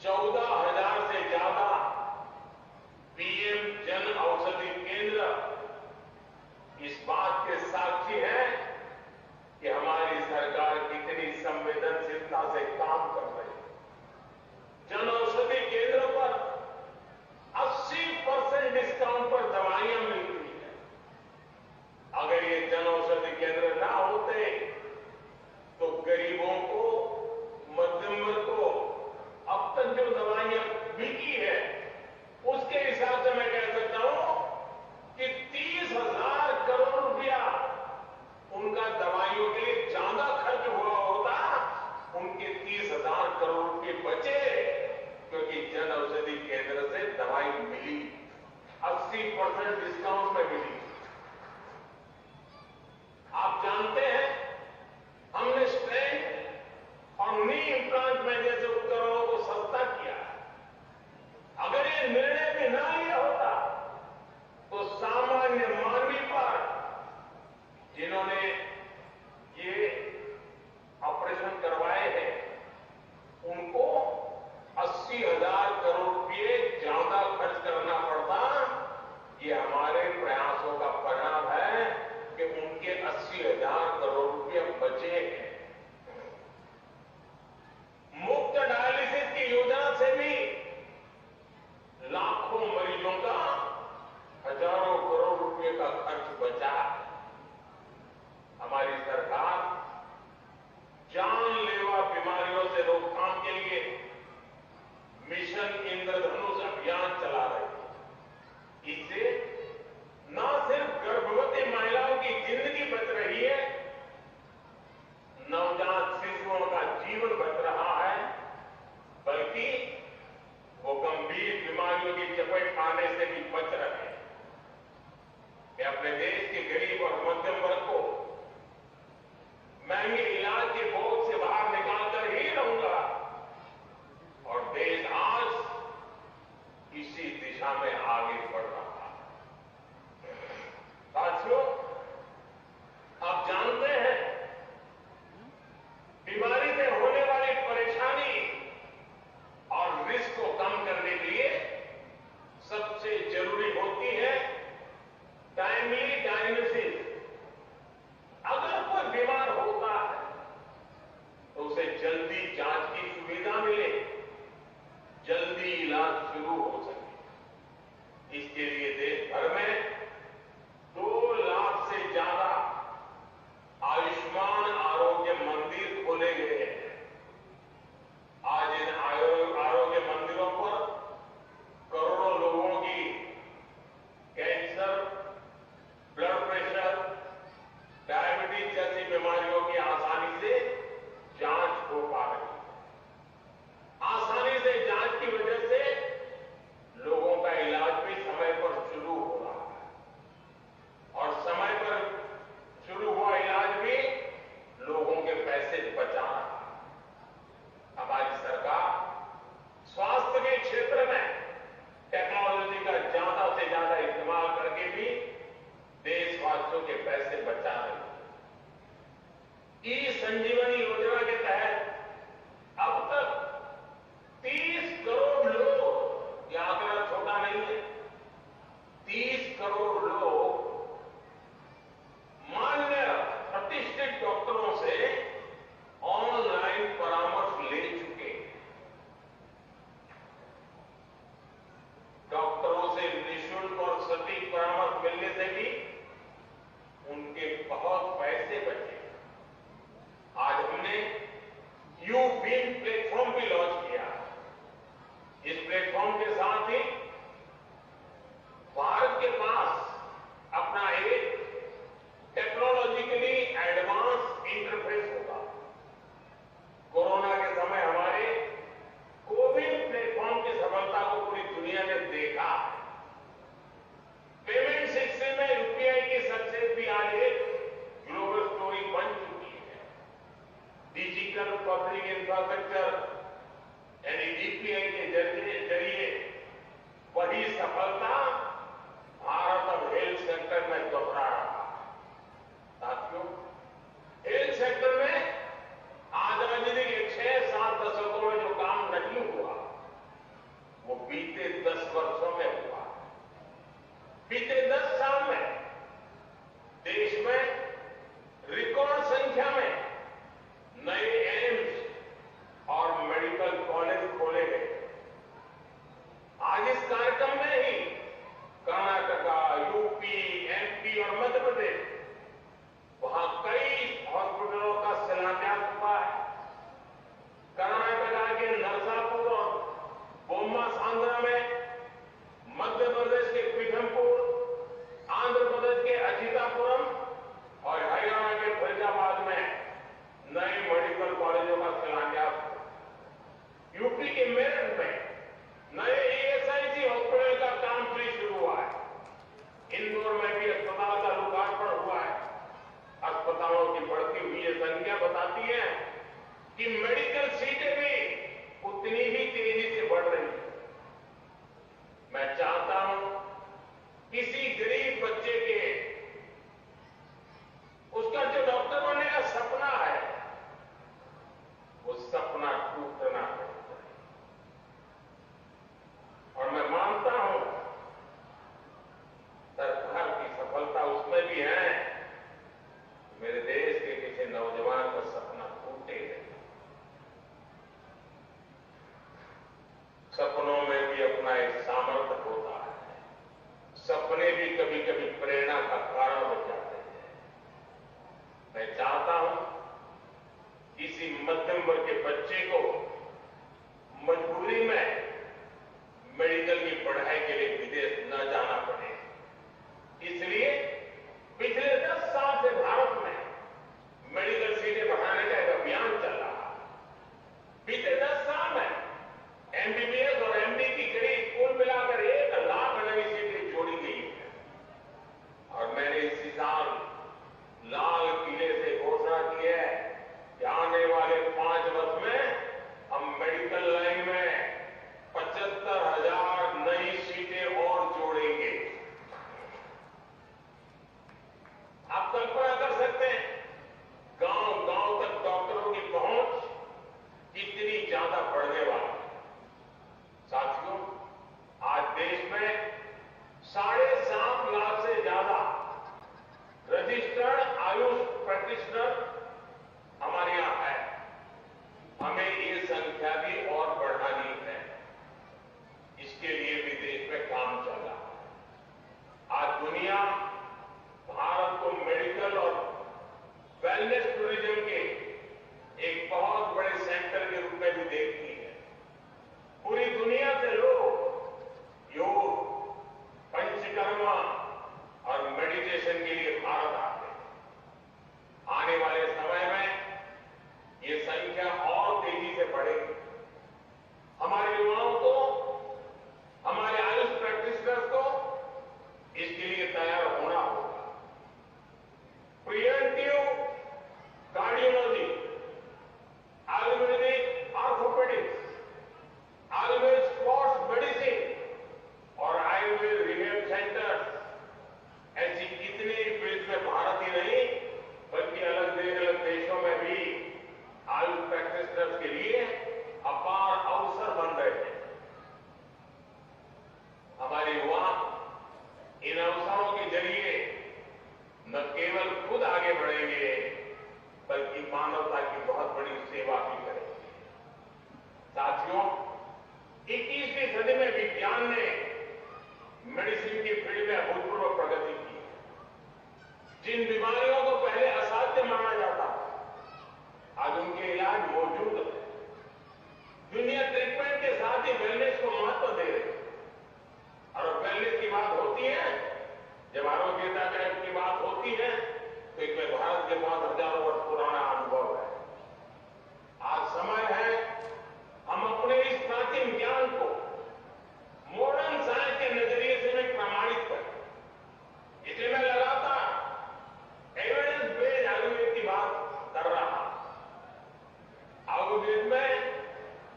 [SPEAKER 9] 14,000 से ज्यादा पीएम जन औषधि केंद्र इस बात के साक्षी हैं कि हमारी सरकार कितनी संवेदनशीलता से काम कर रही है। जन औषधि केंद्र पर 80% डिस्काउंट पर दवाइयां मिल रही है। अगर ये जन औषधि केंद्र ना होते तो गरीबों को, मध्यम वर्ग को अब तक जो दवाइयां मिली है उसके हिसाब से मैं कह सकता हूं कि 30,000 करोड़ रुपया उनका दवाइयों के लिए ज्यादा खर्च हुआ होता, उनके 30,000 करोड़ रुपए बचे, क्योंकि जन औषधि केंद्र से दवाई मिली, 80% डिस्काउंट में मिली। आप जानते हैं हमने स्टेंट और नी इम्प्लांट में जैसे उपकरणों को सस्ता किया। अगर ये निर्णय भी ना लिया होता तो सामान्य मानवी पर, जिन्होंने ये ऑपरेशन करवाए हैं, उनको 80,000 करोड़ रुपए ज्यादा खर्च करना पड़ता। ये हमारे प्रयासों का परिणाम है कि उनके 80,000 करोड़ रुपए बचे हैं। मुफ्त डायलिसिस की योजना से भी लाखों मरीजों का हजारों करोड़ रुपए का खर्च बचा है। हमारी सरकार जानलेवा बीमारियों से रोकथाम के लिए मिशन इंद्रधनुष अभियान चला रही है। इससे न सिर्फ गर्भवती महिलाओं की जिंदगी बच रही है, नवजात शिशुओं का जीवन बच रहा है, बल्कि वो गंभीर बीमारियों की चपेट आने से भी बच रहे हैं। मैं अपने देश के गरीब और मध्यम वर्ग को महंगे इलाज के बोझ से बाहर निकाल कर ही रहूंगा, और देश आज इसी दिशा में आगे बढ़ रहा है। साथियों, आप जानते हैं बीमारी में होने वाली परेशानी और रिस्क को कम करने के लिए सबसे जरूरी होती है टाइमली डायग्नोसिस। अगर कोई बीमार होता है तो उसे जल्दी जांच की सुविधा मिले, जल्दी इलाज शुरू हो सके। इसके लिए देश भर में 2 लाख से ज्यादा आयुष्मान आरोग्य मंदिर खोले गए हैं। आज इन आरोग्य मंदिरों पर करोड़ों लोगों की कैंसर, ब्लड प्रेशर, डायबिटीज जैसी बीमारियों की आसानी से जांच हो पा रही है। आसानी से जांच की वजह से साथ ही भारत के पास अपना एक टेक्नोलॉजिकली एडवांस इंटरफेस होगा। कोरोना के समय हमारे कोविन प्लेटफॉर्म की सफलता को पूरी दुनिया ने देखा। पेमेंट सिस्टम में यूपीआई की सक्सेस भी आज एक ग्लोबल स्टोरी बन चुकी है। डिजिटल पब्लिक इंफ्रास्ट्रक्चर यानी डीपीआई के जरिए वही सफलता भारत अब हेल्थ सेक्टर में दोहरा रहा है। साथियों, हेल्थ सेक्टर में आज राजनीति के 6-7 दशकों में जो काम नहीं हुआ वो बीते 10 वर्षों में हुआ। बीते 10 साल में देश में रिकॉर्ड संख्या में नए एम्स और मेडिकल कॉलेज खोले गए। आज इस कार्यक्रम में ही कर्नाटका, यूपी, एमपी और मध्य प्रदेश वहां कई हॉस्पिटलों का शिलान्यास हुआ है। कर्नाटका के नरसापुर और बोम्मा सांद्रा में, मध्य प्रदेश के पीठमपुर, आंध्र प्रदेश के अचितापुरम और हरियाणा के फरीदाबाद में नए मेडिकल कॉलेजों का शिलान्यास हुआ। यूपी के मेरठ में नए ईएसआईसी हॉस्पिटल का काम फिर शुरू हुआ है। इंदौर में भी अस्पताल का लोकार्पण हुआ है। अस्पतालों की बढ़ती हुई ये संख्या बताती है कि मेडिकल सीटें भी उतनी ही तेजी से बढ़ रही है। मैं चाहता हूं किसी गरीब बच्चे के उसका जो डॉक्टर बनने का सपना है वो सपना टूटना नहीं चाहिए। और मैं मानता हूं सरकार की सफलता उसमें भी है मेरे देश के किसी नौजवान का सपना टूटे नहीं। सपनों में भी अपना एक सामर्थ्य होता है। सपने भी कभी कभी प्रेरणा का कारण बन जाते हैं। मैं चाहता हूं किसी मध्यम वर्ग के बच्चे को मजबूरी में मेडिकल की पढ़ाई के लिए विदेश न जाना पड़े। इसलिए पिछले 10 साल से भारत में मेडिकल सीटें बढ़ाने का एक अभियान चल रहा है। बीते 10 साल में एमबीबीएस और एमडी की करीब कुल मिलाकर 1 लाख नई सीटें जोड़ी गई है।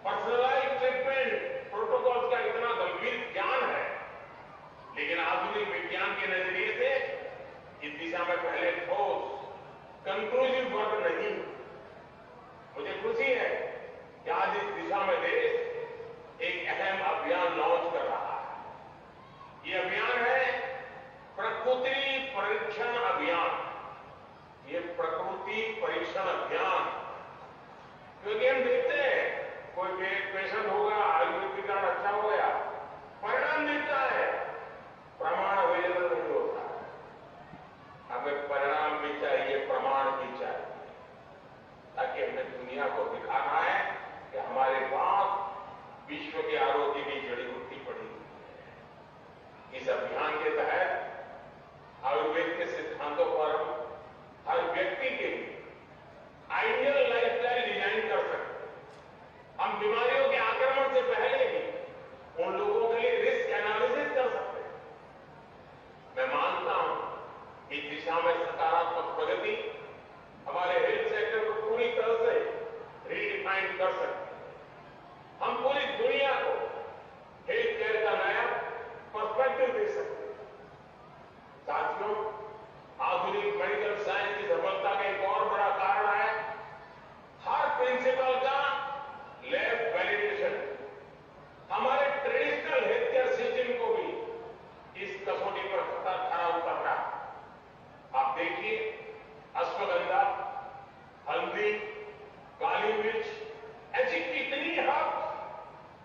[SPEAKER 9] पर्सनलाइज्ड ट्रीटमेंट प्रोटोकॉल का इतना गंभीर ज्ञान है, लेकिन आधुनिक विज्ञान के नजरिए से इस दिशा में पहले ठोस कंक्लूसिव वर्क नहीं। मुझे खुशी है कि आज इस दिशा में देश एक अहम अभियान लॉन्च कर रहा है। ये अभियान है प्रकृति परीक्षण अभियान। ये प्रकृति परीक्षण अभियान, क्योंकि हम देखते हैं कोई पेशेंट होगा, आयुर्वेदिक कार्ड अच्छा हो गया, परिणाम मिलता है, प्रमाण अवेलेबल नहीं होता। हमें परिणाम भी चाहिए, प्रमाण भी चाहिए, ताकि हमें दुनिया को दिखाना है कि हमारे पास विश्व के आरोग्य की जड़ी बूटी पड़ी है। इस अभियान के तहत आयुर्वेद के सिद्धांतों पर हम हर व्यक्ति के लिए आइडियल लाइफस्टाइल डिजाइन कर सकते हैं। हम बीमारियों के आक्रमण से पहले ही उन लोगों के लिए रिस्क एनालिसिस कर सकते हैं। मैं मानता हूं इस दिशा में सकारात्मक प्रगति हमारे हेल्थ सेक्टर को पूरी तरह से रीडिफाइन कर सकते हैं। हम पूरी दुनिया को हेल्थ केयर का नया पर्सपेक्टिव दे सकते हैं। साथियों, आधुनिक मेडिकल साइंस की सफलता का एक और बड़ा कारण है हर प्रिंसिपल का लैब वैलिडेशन। हमारे ट्रेडिशनल हेल्थ केयर सिस्टम को भी इस कसौटी पर खरा उतरना। आप देखिए, अश्वगंधा, हल्दी, काली मिर्च, ऐसी कितनी हर्ब्स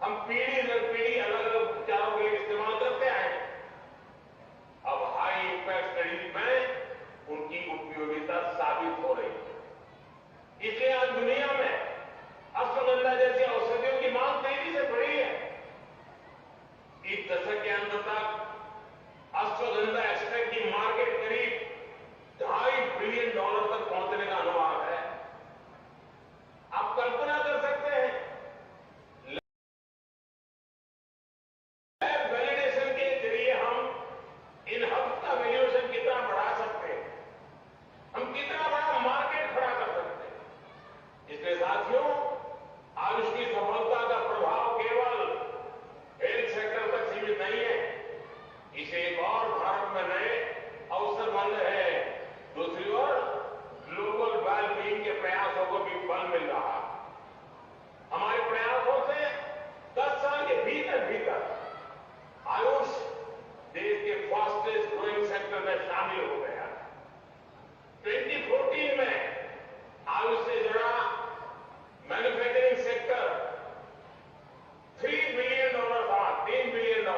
[SPEAKER 9] हम पीढ़ी दर पीढ़ी अलग अलग उपचारों के लिए इस्तेमाल करते आए। अब हाई इंपैक्ट स्टडीज में उनकी उपयोगिता साबित हो रही है। इसलिए आज दुनिया में अश्वगंधा जैसी औषधियों की मांग तेजी से बढ़ी है। इस दशक के अंत तक अश्वगंधा एक्सट्रैक्ट की मार्केट करीब $2.5 बिलियन तक पहुंचने का अनुमान है। आप कल्पना कर सकते हैं लैब वैलिडेशन के जरिए हम इन हब्स का वैल्यूएशन कितना बढ़ा सकते हैं, हम कितना बड़ा मार्केट खड़ा कर सकते हैं। इसलिए साथियों, आयुष की सफलता का प्रभाव केवल हेल्थ सेक्टर तक सीमित नहीं है, इसे एक और भारत में नए अवसर बन रहे हैं। दूसरी ओर ग्लोबल वेलबीइंग के प्रयासों को भी बल मिल रहा है। हमारे प्रयासों से 10 साल के भीतर आयुष देश के फास्टेस्ट ग्रोइंग सेक्टर में शामिल हो गया। 2014 में आयुष से जुड़ा मैन्युफैक्चरिंग सेक्टर $3 बिलियन था, $3 बिलियन।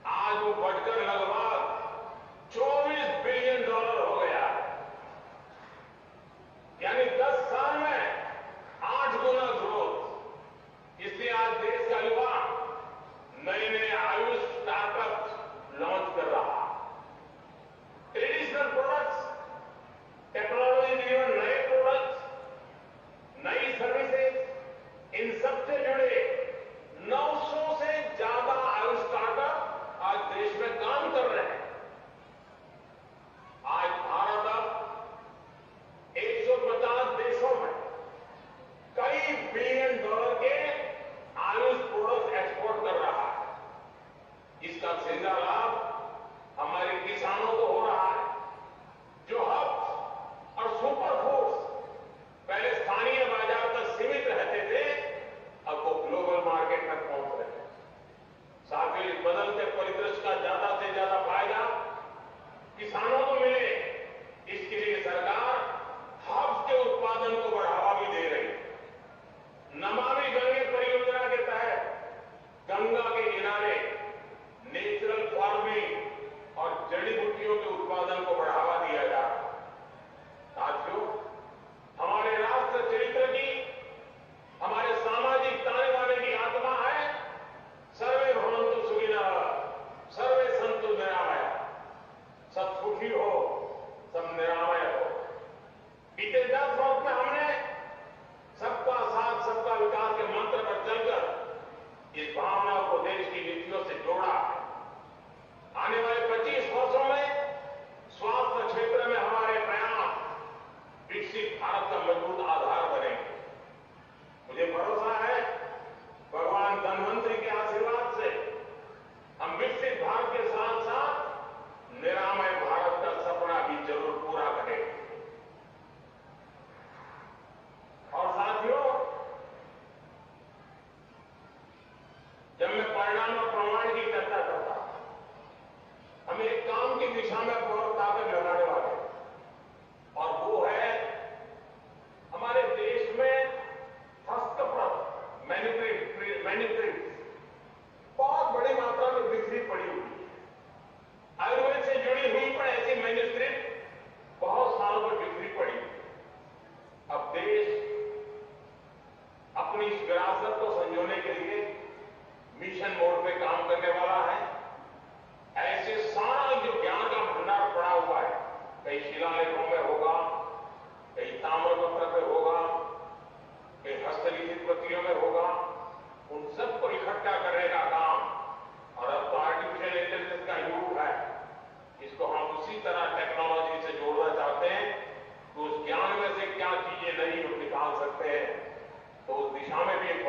[SPEAKER 9] आज वो बढ़कर लगभग $24 बिलियन हो गया। यानी 10 साल में 8 गुना ग्रोथ। इसलिए आज देश का युवा नए नए आयुष स्टार्टअप लॉन्च कर रहा है। ट्रेडिशनल प्रोडक्ट्स, टेक्नोलॉजी ड्रिवन नए प्रोडक्ट्स, नई सर्विसेज, इन सबसे जुड़े 900 से ज्यादा आयुष स्टार्टअप आज देश में काम कर रहे हैं। आज भारत अब 150 देशों में कई $बिलियन के आयुष प्रोडक्ट एक्सपोर्ट कर रहा है। इसका सीधा लाभ हमारे किसानों को हो रहा है, जो हब्स और सुपर फूड्स पहले स्थानीय बाजार तक सीमित रहते थे, अब वो ग्लोबल मार्केट तक पहुंच रहे हैं। साथ ही इस बदलते परिदृश्य का ज्यादा से ज्यादा फायदा किसानों को मिले, इसके लिए सरकार हब्स के उत्पादन को बढ़ावा भी दे रही है। नमामि गंगे परियोजना के तहत गंगा के किनारे नेचुरल फार्मिंग और जड़ी बूटियों के उत्पादन को बढ़ावा दिया जा रहा है। साथियों, हमारे राष्ट्र चरित्र की, हमारे सामाजिक ताने बाने की आत्मा है सर्वे भवन्तु सुखिनः, सर्वे सन्तु निरामयाः। सब सुखी हो, सब निरामय हो। बीते 10 वर्ष में हमने सबका साथ सबका विकास के मंत्र पर चलकर इस भावना को देश निर्माण की चर्चा करता है। हम एक काम की दिशा में बहुत ताकत लगाने वाले हैं और वो है हमारे देश में हस्तप्रत मैन्युफैक्चरिंग बहुत बड़ी मात्रा में बिखरी पड़ी हुई है। आयुर्वेद से जुड़ी हुई पर ऐसी मैन्युस्क्रिप्ट बहुत सालों पर बिखरी पड़ी हुई। अब देश अपनी इस विरासत को संजोने के लिए मिशन मोड पे काम करने वाला है। ऐसे सारा जो ज्ञान का भंडार पड़ा हुआ है, कई शिलालेखों में होगा, कई ताम्रपत्र पे होगा, कई हस्तलिखित प्रतियों में होगा, उन सबको इकट्ठा करने का काम। और अब तो आर्टिफिशियल इंटेलिजेंस का युग है, इसको हम उसी तरह टेक्नोलॉजी से जोड़ना चाहते हैं तो उस ज्ञान में से क्या चीजें नहीं हम निकाल सकते हैं, तो उस दिशा में भी एक